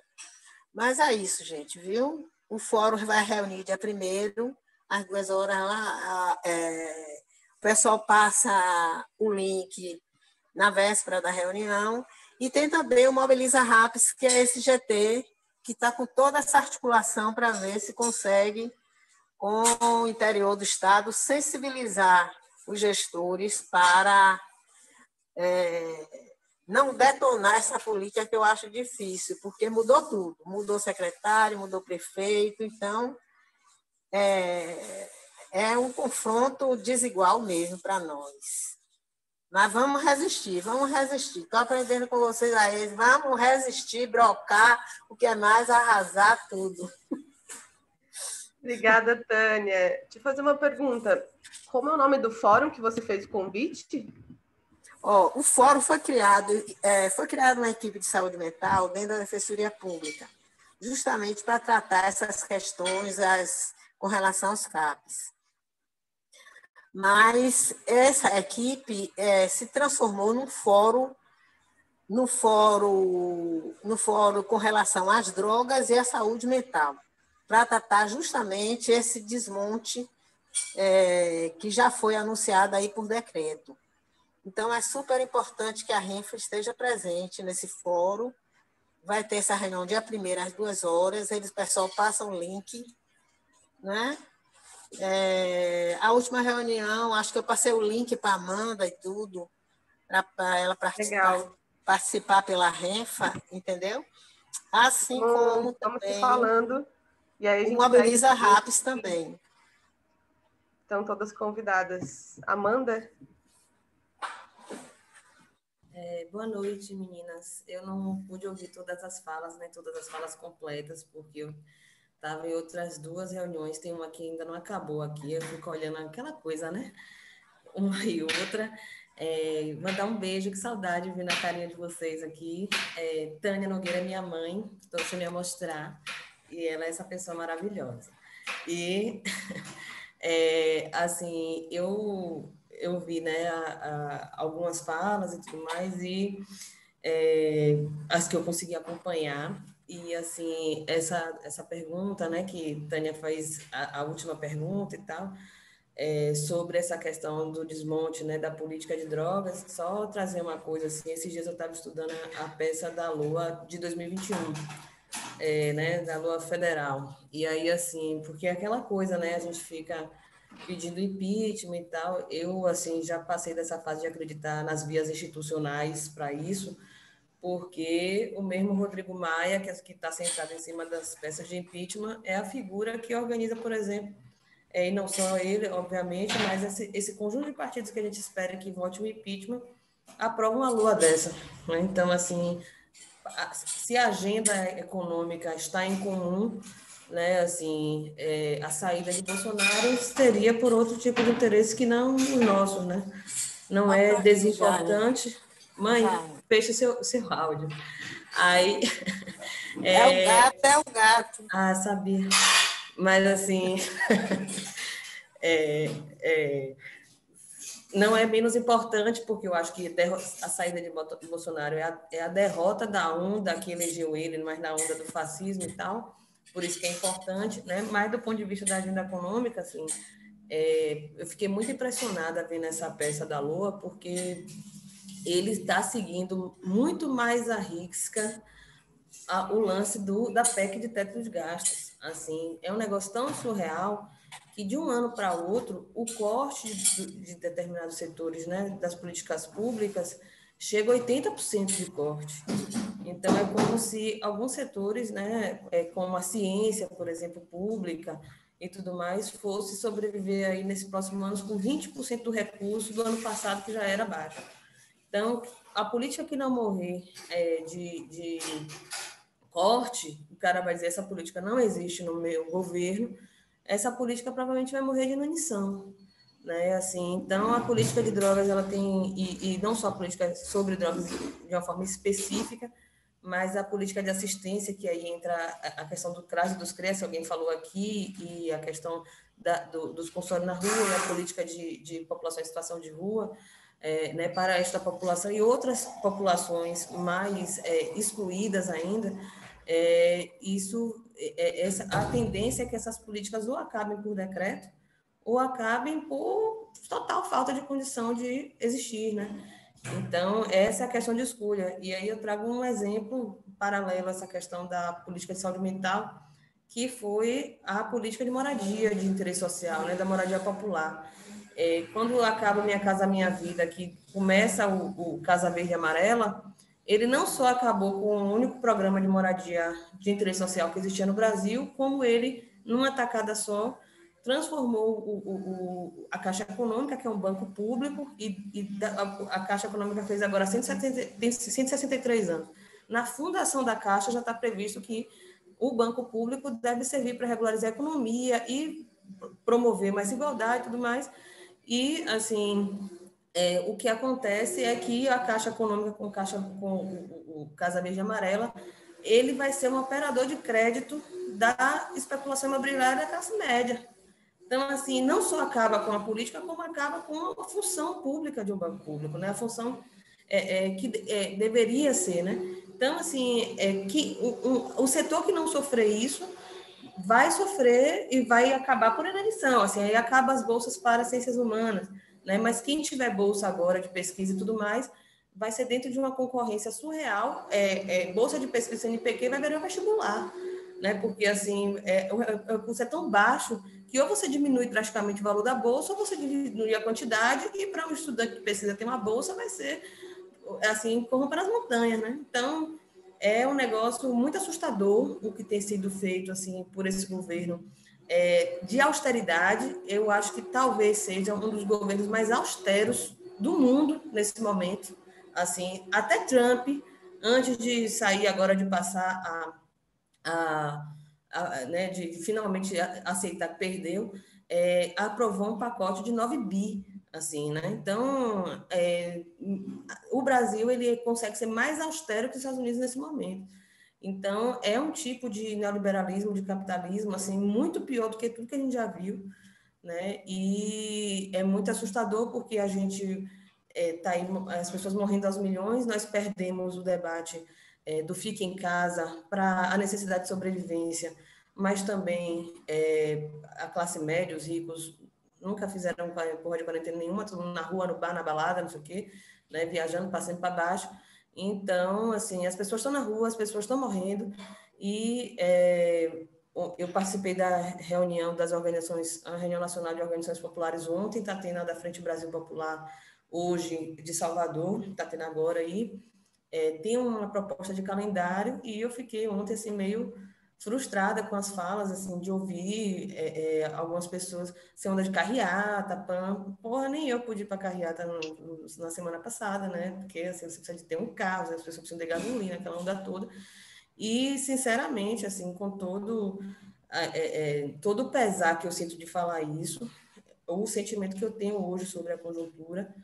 Mas é isso, gente, viu? O fórum vai reunir dia 1º, às 2 horas lá. O pessoal passa o link na véspera da reunião. E tem também o Mobiliza RAPs, que é esse GT, que está com toda essa articulação para ver se consegue, com o interior do Estado, sensibilizar os gestores para não detonar essa política, que eu acho difícil, porque mudou tudo. Mudou secretário, mudou prefeito, então é um confronto desigual mesmo para nós. Mas vamos resistir, vamos resistir. Estou aprendendo com vocês aí, vamos resistir, brocar, o que é mais, arrasar tudo. Obrigada, Tânia. Deixa eu fazer uma pergunta. Como é o nome do fórum que você fez o convite? O fórum foi criada uma equipe de saúde mental dentro da Defensoria Pública, justamente para tratar essas questões com relação aos CAPs. Mas essa equipe se transformou num fórum com relação às drogas e à saúde mental, para tratar justamente esse desmonte que já foi anunciado aí por decreto. Então, é super importante que a RENFA esteja presente nesse fórum. Vai ter essa reunião dia 1º, às 2 horas. O pessoal passa o link, né? A última reunião, acho que eu passei o link para a Amanda e tudo, para ela participar. Legal. participar pela Renfa, entendeu? Assim como estamos também se falando. E aí a o gente Mobiliza segue... RAPS também. Estão todas convidadas. Amanda? Boa noite, meninas. Eu não pude ouvir todas as falas, né? Todas as falas completas, porque eu estava em outras 2 reuniões. Tem uma que ainda não acabou aqui. Eu fico olhando aquela coisa, né? Uma e outra. Mandar um beijo, que saudade de ver na carinha de vocês aqui. Tânia Nogueira é minha mãe, estou deixando eu mostrar, e ela é essa pessoa maravilhosa. E, assim, eu vi, né, algumas falas e tudo mais, e as que eu consegui acompanhar. E, assim, essa pergunta, né, que Tânia faz, a última pergunta e tal, sobre essa questão do desmonte, né, da política de drogas, só trazer uma coisa assim, esses dias eu estava estudando a peça da LOA de 2021, né, da LOA federal, e aí assim, porque é aquela coisa, né, a gente fica pedindo impeachment e tal, eu assim já passei dessa fase de acreditar nas vias institucionais para isso, porque o mesmo Rodrigo Maia, que está sentado em cima das peças de impeachment, é a figura que organiza, por exemplo, e não só ele, obviamente, mas esse conjunto de partidos que a gente espera que vote o impeachment aprova uma lua dessa. Né? Então, assim, se a agenda econômica está em comum, né, assim, a saída de Bolsonaro seria por outro tipo de interesse que não o nosso, né? Não é desimportante. Mãe, feche seu áudio. Aí, é o gato. Ah, sabia. Mas, assim, não é menos importante, porque eu acho que a saída de Bolsonaro é a derrota da onda que elegeu ele, mas na onda do fascismo e tal, por isso que é importante, né? Mas do ponto de vista da agenda econômica, assim, eu fiquei muito impressionada vendo essa peça da LOA, porque ele está seguindo muito mais à risca o lance da PEC de teto de gastos. Assim, é um negócio tão surreal que de um ano para outro o corte de determinados setores, né, das políticas públicas chega a 80% de corte. Então é como se alguns setores, né, como a ciência, por exemplo, pública e tudo mais, fosse sobreviver aí nesse próximo ano com 20% do recurso do ano passado, que já era baixo. Então, a política que não morrer de corte, o cara vai dizer, essa política não existe no meu governo, essa política provavelmente vai morrer de inanição, né? Assim, então, a política de drogas, ela tem, e não só a política sobre drogas de uma forma específica, mas a política de assistência, que aí entra a questão do CRAS e dos CREAS, alguém falou aqui, e a questão dos consórcios na rua, e a política de população em situação de rua, né, para esta população e outras populações mais excluídas ainda, a tendência é que essas políticas ou acabem por decreto ou acabem por total falta de condição de existir, né? Então, essa é a questão de escolha. E aí eu trago um exemplo paralelo a essa questão da política de saúde mental, que foi a política de moradia de interesse social, né, da moradia popular. Quando acaba Minha Casa Minha Vida, que começa o Casa Verde e Amarela, ele não só acabou com o único programa de moradia de interesse social que existia no Brasil, como ele, numa tacada só, transformou a Caixa Econômica, que é um banco público, e a Caixa Econômica fez agora 163 anos. Na fundação da Caixa já está previsto que o banco público deve servir para regularizar a economia e promover mais igualdade e tudo mais. E, assim, o que acontece é que a Caixa Econômica com o Casa Verde e Amarela, ele vai ser um operador de crédito da especulação imobiliária da classe média. Então, assim, não só acaba com a política, como acaba com a função pública de um banco público, né? A função que deveria ser, né? Então, assim, que o setor que não sofrer isso vai sofrer e vai acabar por inanição, assim, aí acaba as bolsas para ciências humanas, né? Mas quem tiver bolsa agora de pesquisa e tudo mais, vai ser dentro de uma concorrência surreal, bolsa de pesquisa CNPq vai virar vestibular, né? Porque, assim, o curso é tão baixo que ou você diminui drasticamente o valor da bolsa, ou você diminui a quantidade, e para um estudante que precisa ter uma bolsa, vai ser assim, corram para as montanhas, né? Então, é um negócio muito assustador o que tem sido feito, assim, por esse governo de austeridade. Eu acho que talvez seja um dos governos mais austeros do mundo nesse momento. Assim, até Trump, antes de sair agora de passar né, de finalmente aceitar que perdeu, aprovou um pacote de 9 bi, assim, né? Então, o Brasil ele consegue ser mais austero que os Estados Unidos nesse momento. Então, é um tipo de neoliberalismo, de capitalismo, assim, muito pior do que tudo que a gente já viu, né? E é muito assustador porque a gente tá aí, as pessoas morrendo aos milhões, nós perdemos o debate do fique em casa para a necessidade de sobrevivência, mas também a classe média, os ricos, nunca fizeram porra de quarentena nenhuma, todo mundo na rua, no bar, na balada, não sei o quê, né? Viajando, passando para baixo. Então, assim, as pessoas estão na rua, as pessoas estão morrendo, e eu participei da reunião das organizações, a reunião nacional de organizações populares ontem, está tendo a da Frente Brasil Popular hoje de Salvador, está tendo agora aí, tem uma proposta de calendário, e eu fiquei ontem assim meio frustrada com as falas, assim, de ouvir algumas pessoas, você onda de carreata, porra, nem eu pude ir para carreata na semana passada, né, porque assim, você precisa de ter um carro, as pessoas precisam de gasolina, aquela onda toda, e sinceramente, assim, com todo o pesar que eu sinto de falar isso, o sentimento que eu tenho hoje sobre a conjuntura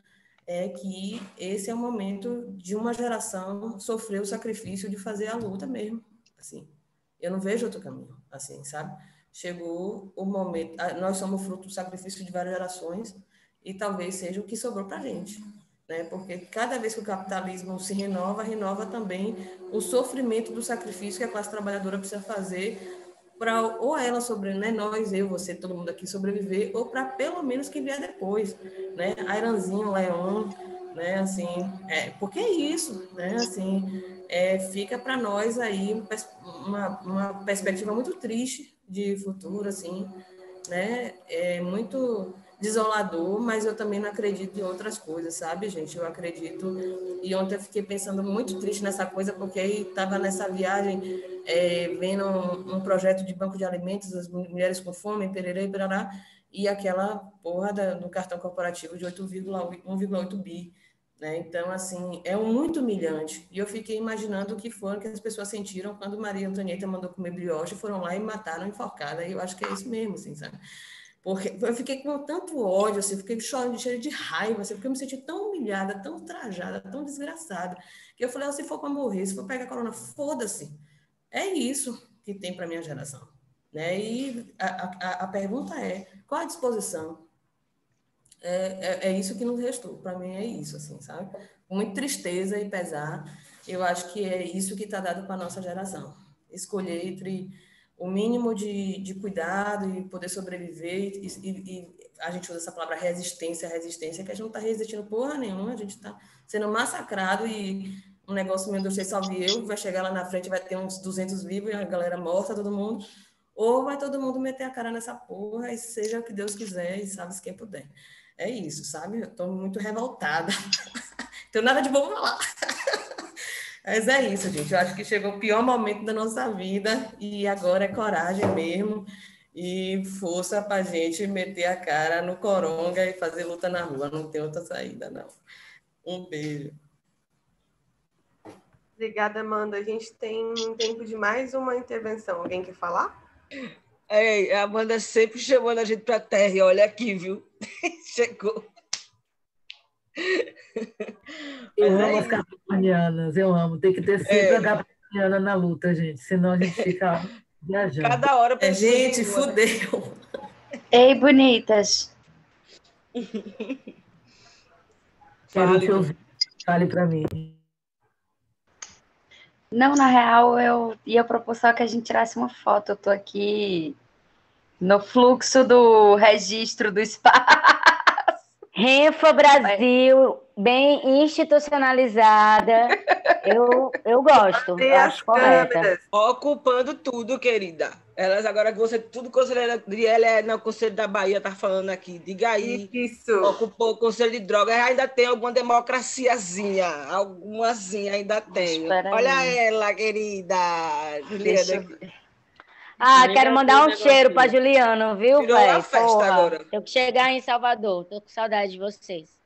é que esse é o momento de uma geração sofrer o sacrifício de fazer a luta mesmo, assim. Eu não vejo outro caminho, assim, sabe? Chegou o momento... Nós somos fruto do sacrifício de várias gerações e talvez seja o que sobrou para a gente, né? Porque cada vez que o capitalismo se renova também o sofrimento do sacrifício que a classe trabalhadora precisa fazer para ou ela né? Nós, eu, você, todo mundo aqui sobreviver, ou para pelo menos quem vier depois, né? Airanzinho, Leon, né? Assim, porque é isso, né? Assim, fica para nós aí uma perspectiva muito triste de futuro, assim, né? É muito desolador, mas eu também não acredito em outras coisas, sabe, gente? Eu acredito, e ontem eu fiquei pensando muito triste nessa coisa, porque aí estava nessa viagem vendo um projeto de banco de alimentos, as mulheres com fome, pererê, perará, e aquela porra do cartão corporativo de 1,8 bi, né? Então, assim, é muito humilhante. E eu fiquei imaginando o que foram que as pessoas sentiram quando Maria Antonieta mandou comer brioche, foram lá e mataram enforcada, e eu acho que é isso mesmo, assim, sabe? Porque eu fiquei com tanto ódio, assim, fiquei chorando, cheio de raiva, assim, porque eu me senti tão humilhada, tão ultrajada, tão desgraçada, que eu falei, se for para morrer, se for pegar corona, foda-se. É isso que tem para a minha geração, né? E a pergunta é, qual a disposição? É isso que nos restou, para mim é isso, assim, sabe? Com muita tristeza e pesar, eu acho que é isso que está dado para a nossa geração. Escolher entre o mínimo de cuidado e poder sobreviver, e a gente usa essa palavra resistência, que a gente não está resistindo porra nenhuma, a gente está sendo massacrado e um negócio, meu Deus, salve eu, vai chegar lá na frente, vai ter uns 200 vivos e a galera morta, todo mundo, ou vai todo mundo meter a cara nessa porra e seja o que Deus quiser e sabe quem puder. É isso, sabe? Eu estou muito revoltada. Não tenho nada de bom falar. Mas é isso, gente. Eu acho que chegou o pior momento da nossa vida e agora é coragem mesmo e força para a gente meter a cara no coronga e fazer luta na rua. Não tem outra saída, não. Um beijo. Obrigada, Amanda. A gente tem tempo de mais uma intervenção. Alguém quer falar? A Amanda sempre chamando a gente para a terra. E olha aqui, viu? Chegou. Eu amo as capricornianas, eu amo. Tem que ter sempre a capricorniana na luta, gente. Senão a gente fica viajando. Cada hora gente, fudeu. Ei, bonitas. Fale para mim. Não, na real, eu ia propor só que a gente tirasse uma foto. Eu tô aqui no fluxo do registro do espaço. Renfa Brasil, bem institucionalizada. Eu gosto, Tem eu as acho correta. câmeras. Ocupando tudo, querida. Elas agora que você, tudo conselheira de ela é no Conselho da Bahia, tá falando aqui. Diga aí. Isso. Ocupou o Conselho de Drogas, ainda tem alguma democraciazinha. Algumazinha ainda tem. Espera Olha aí. ela, querida. Deixa eu Juliana. ver. Ah, Ainda quero tem mandar um um cheiro negocinho. para Juliano, viu, Virou uma velho? festa Porra, agora. tenho que chegar em Salvador. Tô com saudade de vocês.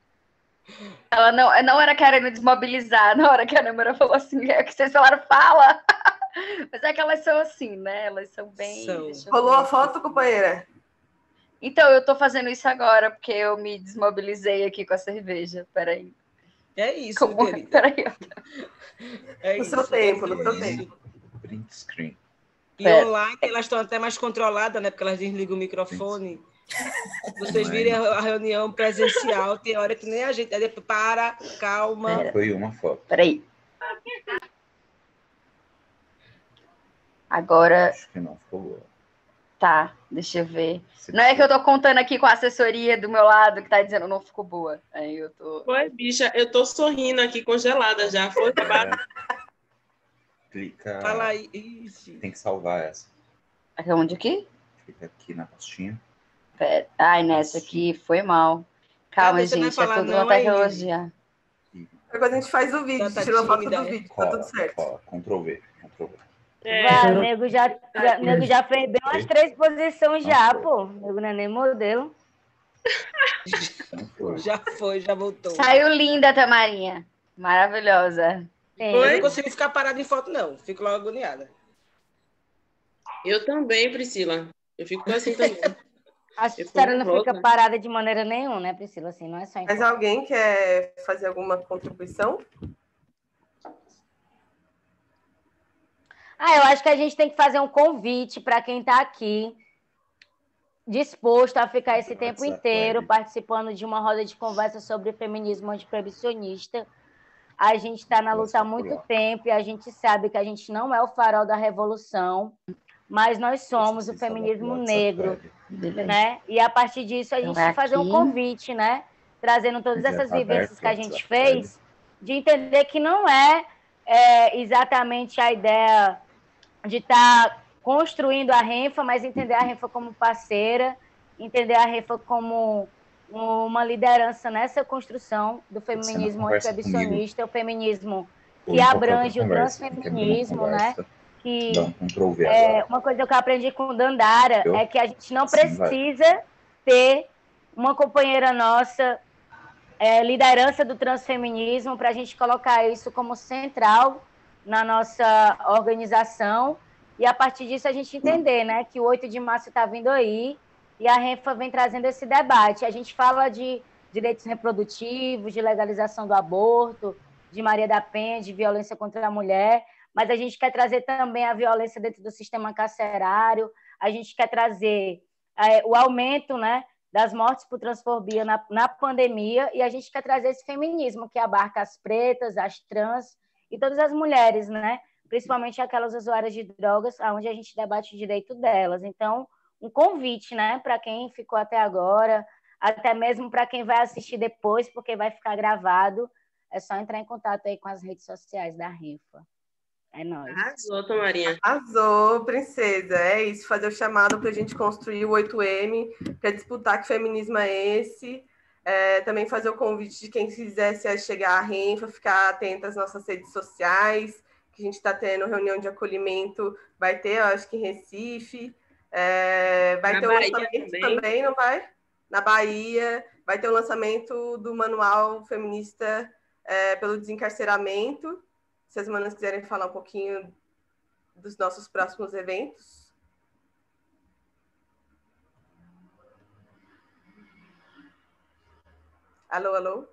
Ela não era querendo desmobilizar, na hora que a Nêmora falou assim, é o que vocês falaram, fala! Mas é que elas são assim, né? Elas são bem... São. deixa eu Rolou ver a foto, companheira? Então, eu tô fazendo isso agora, porque eu me desmobilizei aqui com a cerveja. Peraí. É isso, querida. Peraí. É No isso. seu tempo, é no seu isso. tempo. Print screen. E Pera. online elas estão até mais controladas, né? Porque elas desligam o microfone. Vocês Online. virem a reunião presencial, tem hora que nem a gente. Aí depois, para, calma. Pera. Foi uma foto. Peraí. Agora, Acho que não ficou boa. tá, deixa eu ver. Não é que eu tô contando aqui com a assessoria do meu lado, que tá dizendo não ficou boa. Aí eu tô... Foi, bicha, eu tô sorrindo aqui, congelada já. Foi, Clica. Fala aí. Ixi. Tem que salvar essa. Onde aqui? Clica aqui na pastinha. Pera. Ai, nessa aqui foi mal. Calma, Você não vai gente, é falar tudo não, uma aí, tecnologia. Depois a gente faz o vídeo, Tá tira uma foto tímida, do é? vídeo, tá tudo certo. Ctrl V. Ctrl V. Vai, o nego já fez bem umas 3 posições já, pô. O nego não é nem modelo. Já voltou. Saiu linda, Tamarinha. Maravilhosa. Eu não consigo ficar parada em foto, não. Fico logo agoniada. Eu também, Priscila. Eu fico assim também. A senhora não fica parada de maneira nenhuma, né, Priscila? Assim, não é só em Mas foto. alguém quer fazer alguma contribuição? Eu acho que a gente tem que fazer um convite para quem está aqui, disposto a ficar esse tempo inteiro participando de uma roda de conversa sobre feminismo antiproibicionista. A gente está na luta há muito tempo e a gente sabe que a gente não é o farol da revolução, mas nós somos o feminismo negro, né? E a partir disso a gente tem que fazer um convite, né? Trazendo todas essas vivências que a gente fez, de entender que não é exatamente a ideia de estar construindo a Renfa, mas entender a Renfa como parceira, entender a Renfa como uma liderança nessa construção do feminismo antiproibicionista, o feminismo que abrange o transfeminismo, né? Que uma coisa que eu aprendi com Dandara é que a gente não precisa ter uma companheira nossa liderança do transfeminismo para a gente colocar isso como central na nossa organização e a partir disso a gente entender, né, que o 8 de março está vindo aí e a Renfa vem trazendo esse debate. A gente fala de direitos reprodutivos, de legalização do aborto, de Maria da Penha, de violência contra a mulher, mas a gente quer trazer também a violência dentro do sistema carcerário, a gente quer trazer o aumento, né, das mortes por transfobia na pandemia e a gente quer trazer esse feminismo que abarca as pretas, as trans e todas as mulheres, né? Principalmente aquelas usuárias de drogas, onde a gente debate o direito delas. Então, um convite, né, para quem ficou até agora, até mesmo para quem vai assistir depois, porque vai ficar gravado, é só entrar em contato aí com as redes sociais da Renfa. É nóis. Arrasou, Tamarinha. Arrasou, princesa. É isso, fazer o chamado para a gente construir o 8M, para disputar que feminismo é esse. Também fazer o convite de quem quisesse chegar à Renfa, ficar atento às nossas redes sociais, que a gente está tendo reunião de acolhimento, vai ter, eu acho que em Recife, vai ter o lançamento também, não vai? Na Bahia, vai ter o lançamento do Manual Feminista pelo Desencarceramento. Se as manas quiserem falar um pouquinho dos nossos próximos eventos. Alô, alô?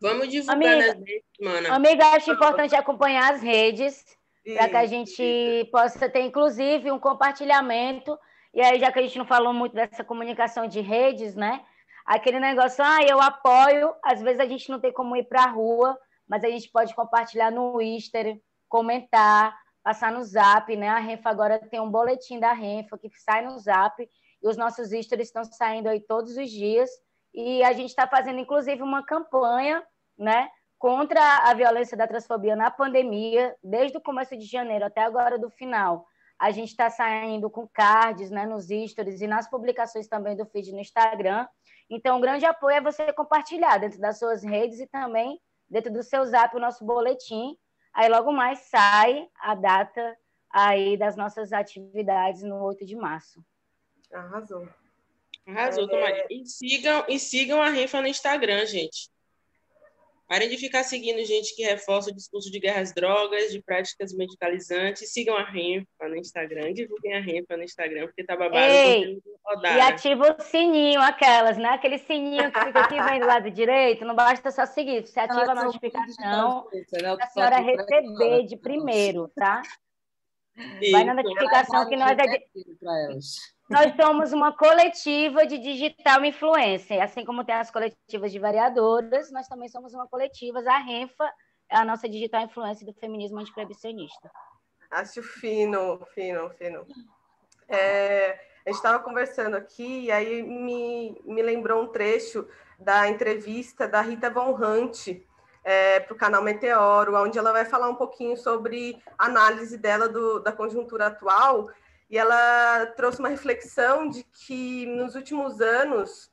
Vamos divulgar nas redes, mana. Amiga, acho importante acompanhar as redes para que a gente possa ter, inclusive, um compartilhamento. E aí, já que a gente não falou muito dessa comunicação de redes, né? Aquele negócio, eu apoio, às vezes a gente não tem como ir para a rua, mas a gente pode compartilhar no Insta, comentar, passar no Zap, né? A Renfa agora tem um boletim da Renfa que sai no Zap e os nossos stories estão saindo aí todos os dias e a gente está fazendo, inclusive, uma campanha, né? contra a violência da transfobia na pandemia, desde o começo de janeiro até agora do final. A gente está saindo com cards, né, nos stories e nas publicações também do feed no Instagram. Então, um grande apoio é você compartilhar dentro das suas redes e também dentro do seu Zap o nosso boletim. Aí logo mais sai a data aí das nossas atividades no 8 de março. Arrasou. Arrasou, Tomaria. E sigam a Renfa no Instagram, gente. Parem de ficar seguindo gente que reforça o discurso de guerra às drogas, de práticas medicalizantes. Sigam a Renfa no Instagram, divulguem a Renfa no Instagram, porque tá babado. Ei, e ativa o sininho, aquelas, né? Aquele sininho que fica aqui vem do lado direito, não basta só seguir, você ativa a notificação para a senhora receber de primeiro, tá? Vai na notificação que nós somos uma coletiva de digital influencer, assim como tem as coletivas de vereadoras, nós também somos uma coletiva, a Renfa é a nossa digital influencer do feminismo antiproibicionista. Acho fino. A gente estava conversando aqui e aí me lembrou um trecho da entrevista da Rita Von Hunt para o canal Meteoro, onde ela vai falar um pouquinho sobre a análise dela da conjuntura atual. E ela trouxe uma reflexão de que, nos últimos anos,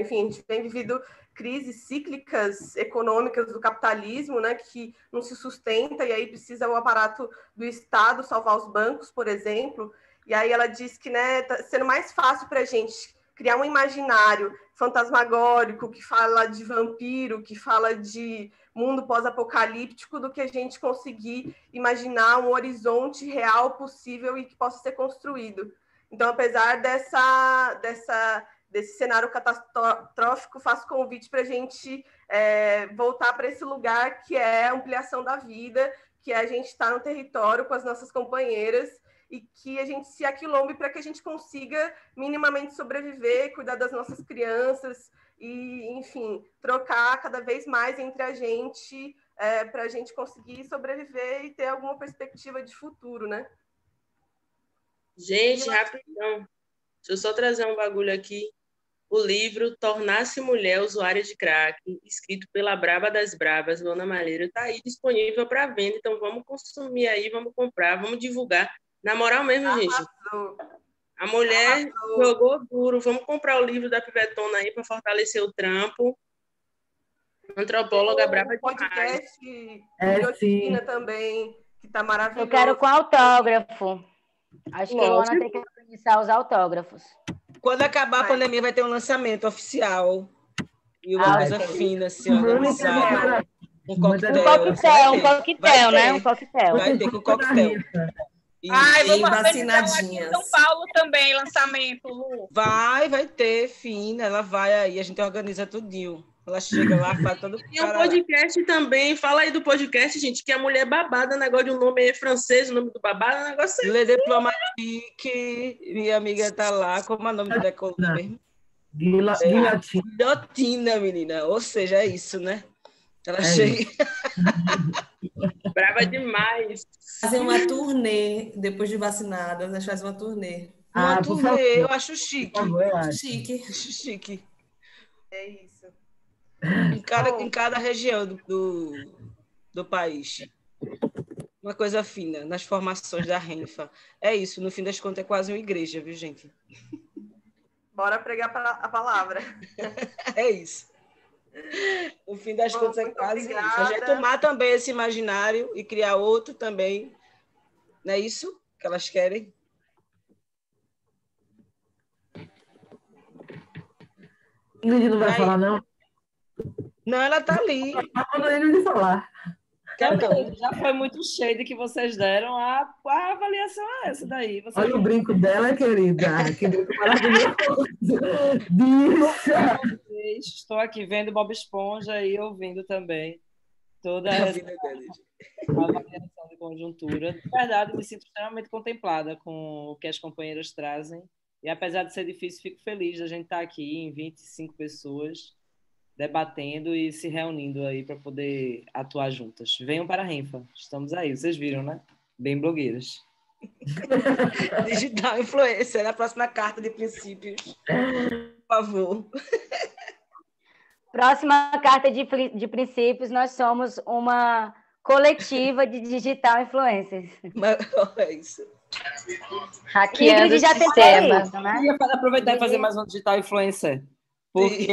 enfim, a gente tem vivido crises cíclicas econômicas do capitalismo, né, que não se sustenta, e aí precisa o aparato do Estado salvar os bancos, por exemplo. E aí ela diz que, né, tá sendo mais fácil para a gente criar um imaginário fantasmagórico que fala de vampiro, que fala de mundo pós-apocalíptico, do que a gente conseguir imaginar um horizonte real possível e que possa ser construído. Então, apesar desse cenário catastrófico, faço convite para a gente voltar para esse lugar que é a ampliação da vida, que é a gente estar no território com as nossas companheiras e que a gente se aquilombe para que a gente consiga minimamente sobreviver, cuidar das nossas crianças e, enfim, trocar cada vez mais entre a gente para a gente conseguir sobreviver e ter alguma perspectiva de futuro, né? Gente, rapidão. Deixa eu só trazer um bagulho aqui. O livro Tornar-se Mulher Usuária de Crack, escrito pela Braba das Brabas, Luana Malheiro, está aí disponível para venda. Então, vamos consumir aí, vamos comprar, vamos divulgar. Na moral mesmo, gente. A mulher jogou duro. Vamos comprar o livro da Pivetona aí para fortalecer o trampo. Antropóloga braba demais. Podcast Guilhotina também, que tá maravilhoso. Eu quero com autógrafo. Acho que a Luana tem que começar os autógrafos. Quando acabar a pandemia, vai ter um lançamento oficial. E uma coisa fina, assim, organizada. Um coquetel, né? Um coquetel. Vai ter com coquetel. Vamos vacinadinhas. Em São Paulo também, lançamento, Lu. Vai ter, fina. Ela vai aí, a gente organiza tudinho. Ela chega lá, faz todo E um podcast também. Fala aí do podcast, gente, que a mulher babada, negócio de um nome francês, o nome do babado, negócio Le Diplomatique, minha amiga tá lá. Como é o nome da coluna mesmo? Guilhotina, menina. Ou seja, é isso, né? Ela chega... Brava demais. Fazer uma turnê depois de vacinadas, nós fazemos uma turnê. Uma turnê, eu acho chique. Chique. É isso. Em cada região do país. Uma coisa fina, nas formações da Renfa. É isso, no fim das contas é quase uma igreja, viu, gente? Bora pregar a palavra. É isso. No fim das contas é quase isso. A gente tomar também esse imaginário e criar outro também. Não é isso que elas querem? Ingrid não vai falar, não? Não, ela tá ali. Não falar. Já foi muito cheio de que vocês deram. A avaliação é essa daí. Olha o brinco dela, querida. Que brinco maravilhoso. Bicha! Estou aqui vendo Bob Esponja e ouvindo também toda a avaliação de conjuntura. De verdade, me sinto extremamente contemplada com o que as companheiras trazem. E apesar de ser difícil, fico feliz de a gente estar aqui em 25 pessoas debatendo e se reunindo aí para poder atuar juntas. Venham para a Renfa, estamos aí, vocês viram, né? Bem blogueiras. Digital influencer, na próxima carta de princípios. Por favor. Próxima carta de princípios, nós somos uma coletiva de digital influencers. É isso. Hackeando o já sistema. Isso, né? Eu ia aproveitar e fazer mais um digital influencer. Porque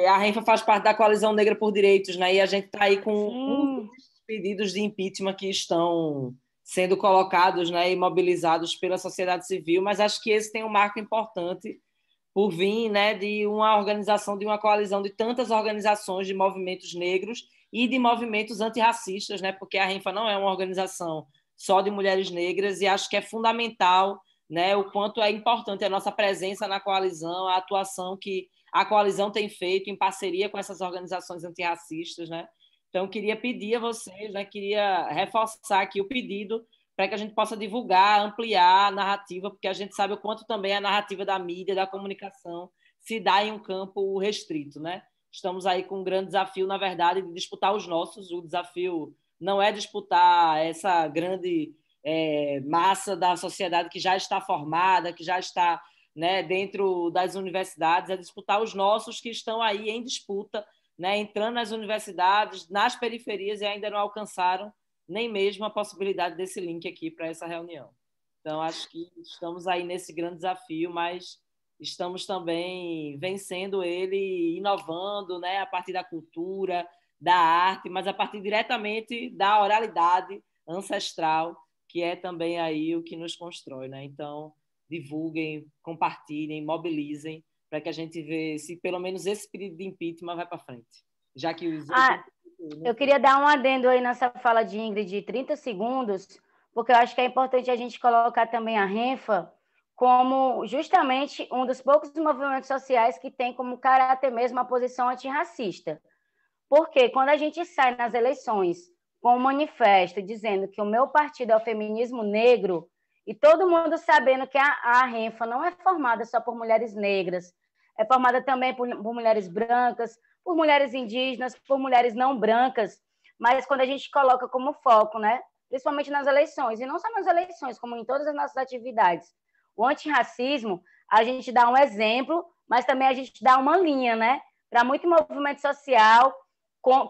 a Renfa faz parte da Coalizão Negra por Direitos, né? E a gente está aí com pedidos de impeachment que estão sendo colocados, né, e mobilizados pela sociedade civil, mas acho que esse tem um marco importante por vir, né, de uma organização, de uma coalizão de tantas organizações de movimentos negros e de movimentos antirracistas, né, porque a Renfa não é uma organização só de mulheres negras e acho que é fundamental, né, o quanto é importante a nossa presença na coalizão, a atuação que a coalizão tem feito em parceria com essas organizações antirracistas, né? Então, queria pedir a vocês, né, queria reforçar aqui o pedido para que a gente possa divulgar, ampliar a narrativa, porque a gente sabe o quanto também a narrativa da mídia, da comunicação, se dá em um campo restrito, né? Estamos aí com um grande desafio, na verdade, de disputar os nossos. O desafio não é disputar essa grande massa da sociedade que já está formada, que já está, né, dentro das universidades, é disputar os nossos que estão aí em disputa, né, entrando nas universidades, nas periferias e ainda não alcançaram nem mesmo a possibilidade desse link aqui para essa reunião. Então, acho que estamos aí nesse grande desafio, mas estamos também vencendo ele, inovando, né, a partir da cultura, da arte, mas a partir diretamente da oralidade ancestral, que é também aí o que nos constrói, né? Então, divulguem, compartilhem, mobilizem, para que a gente veja se pelo menos esse pedido de impeachment vai para frente. Já que os eu queria dar um adendo aí nessa fala de Ingrid de 30 segundos, porque eu acho que é importante a gente colocar também a Renfa como justamente um dos poucos movimentos sociais que tem como caráter mesmo a posição antirracista. Porque quando a gente sai nas eleições com um manifesto dizendo que o meu partido é o feminismo negro, e todo mundo sabendo que a Renfa não é formada só por mulheres negras, é formada também por mulheres brancas, por mulheres indígenas, por mulheres não brancas, mas quando a gente coloca como foco, né, principalmente nas eleições, e não só nas eleições, como em todas as nossas atividades, o antirracismo, a gente dá um exemplo, mas também a gente dá uma linha, né, para muito movimento social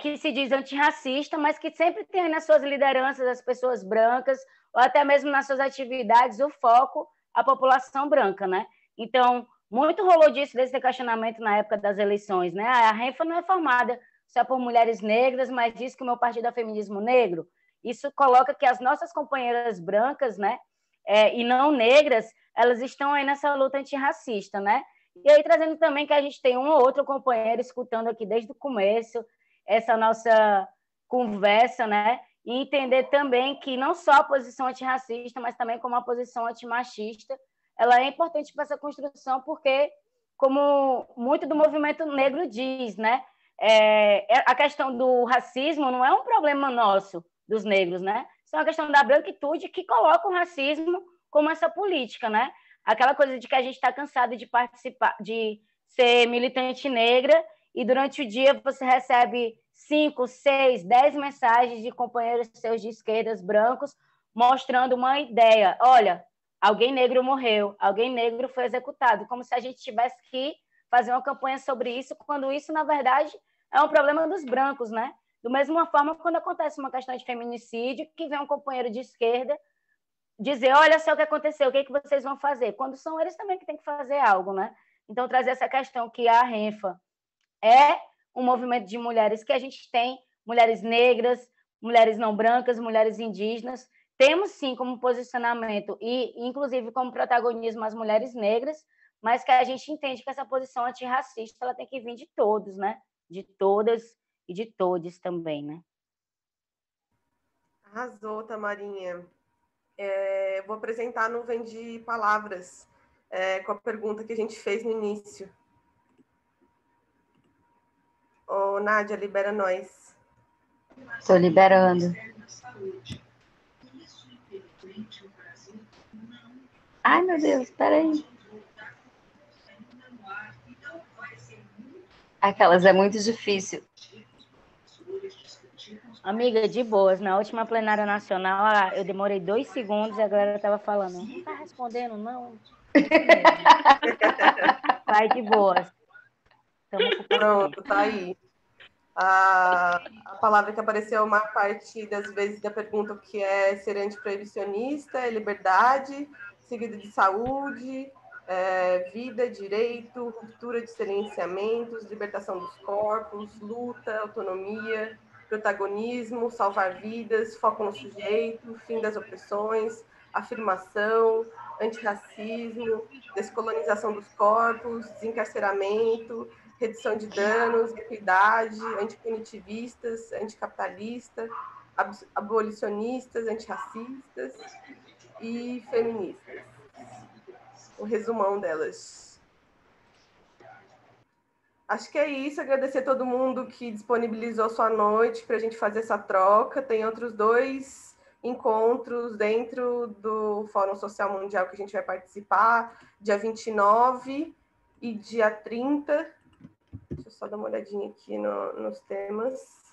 que se diz antirracista, mas que sempre tem nas suas lideranças as pessoas brancas, ou até mesmo nas suas atividades, o foco, a população branca, né? Então, muito rolou disso, desse questionamento na época das eleições, né? A Renfa não é formada só por mulheres negras, mas diz que o meu partido é feminismo negro. Isso coloca que as nossas companheiras brancas, né, e não negras, elas estão aí nessa luta antirracista, né? E aí trazendo também que a gente tem um ou outro companheiro escutando aqui desde o começo essa nossa conversa, né? E entender também que não só a posição antirracista, mas também como a posição antimachista, ela é importante para essa construção, porque, como muito do movimento negro diz, né? A questão do racismo não é um problema nosso, dos negros, né? Isso é uma questão da branquitude que coloca o racismo como essa política, né? Aquela coisa de que a gente está cansado de participar, de ser militante negra, e durante o dia você recebe 5, 6, 10 mensagens de companheiros seus de esquerdas brancos mostrando uma ideia. Olha, alguém negro morreu, alguém negro foi executado, como se a gente tivesse que fazer uma campanha sobre isso, quando isso, na verdade, é um problema dos brancos, né? Da mesma forma, quando acontece uma questão de feminicídio, que vem um companheiro de esquerda dizer, olha só o que aconteceu, o que vocês vão fazer? Quando são eles também que têm que fazer algo, né? Então, trazer essa questão que a Renfa é um movimento de mulheres que a gente tem, mulheres negras, mulheres não brancas, mulheres indígenas. Temos, sim, como posicionamento e, inclusive, como protagonismo as mulheres negras, mas que a gente entende que essa posição antirracista ela tem que vir de todos, né? De todas e de todos também, né? Arrasou, Tamarinha. Vou apresentar a nuvem de palavras com a pergunta que a gente fez no início. Ô, Nádia, libera nós. Estou liberando. Ai, meu Deus, peraí. Aquelas, é muito difícil. Amiga, de boas. Na última plenária nacional, eu demorei 2 segundos e a galera estava falando, não está respondendo, não. Vai de boas. Pronto, tá aí. A palavra que apareceu a maior parte das vezes da pergunta, que é ser antiproibicionista, é liberdade, seguido de saúde, vida, direito, ruptura de silenciamentos, libertação dos corpos, luta, autonomia, protagonismo, salvar vidas, foco no sujeito, fim das opressões, afirmação, antirracismo, descolonização dos corpos, desencarceramento, redução de danos, equidade, antipunitivistas, anticapitalistas, abolicionistas, antirracistas e feministas. O resumão delas. Acho que é isso. Agradecer a todo mundo que disponibilizou sua noite para a gente fazer essa troca. Tem outros 2 encontros dentro do Fórum Social Mundial que a gente vai participar, dia 29 e dia 30. Deixa eu só dar uma olhadinha aqui nos temas.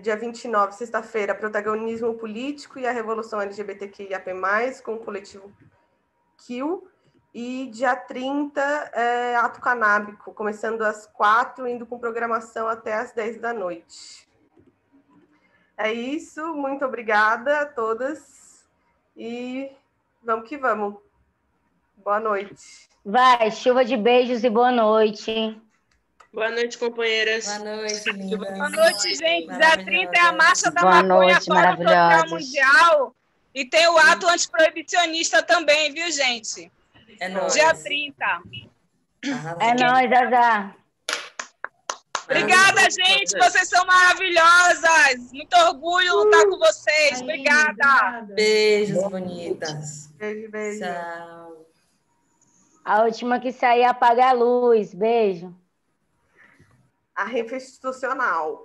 Dia 29, sexta-feira, protagonismo político e a revolução LGBTQIAP+, com o coletivo Kill. E dia 30, ato canábico, começando às 4, indo com programação até às 10 da noite. É isso, muito obrigada a todas e vamos que vamos. Boa noite. Vai, chuva de beijos e boa noite. Boa noite, companheiras. Boa noite, linda. Boa noite, gente. Dia 30 é a Marcha da Boa Maconha noite, Fórum Social maravilhosas. Mundial. E tem o ato antiproibicionista também, viu, gente? É nóis. Dia 30. É nóis, Zazá. Obrigada, gente. Vocês são maravilhosas. Muito orgulho lutar com vocês. Obrigada. Beijos bonitas. Beijo, beijo. Tchau. A última que sair apaga a luz. Beijo. A Renfa institucional.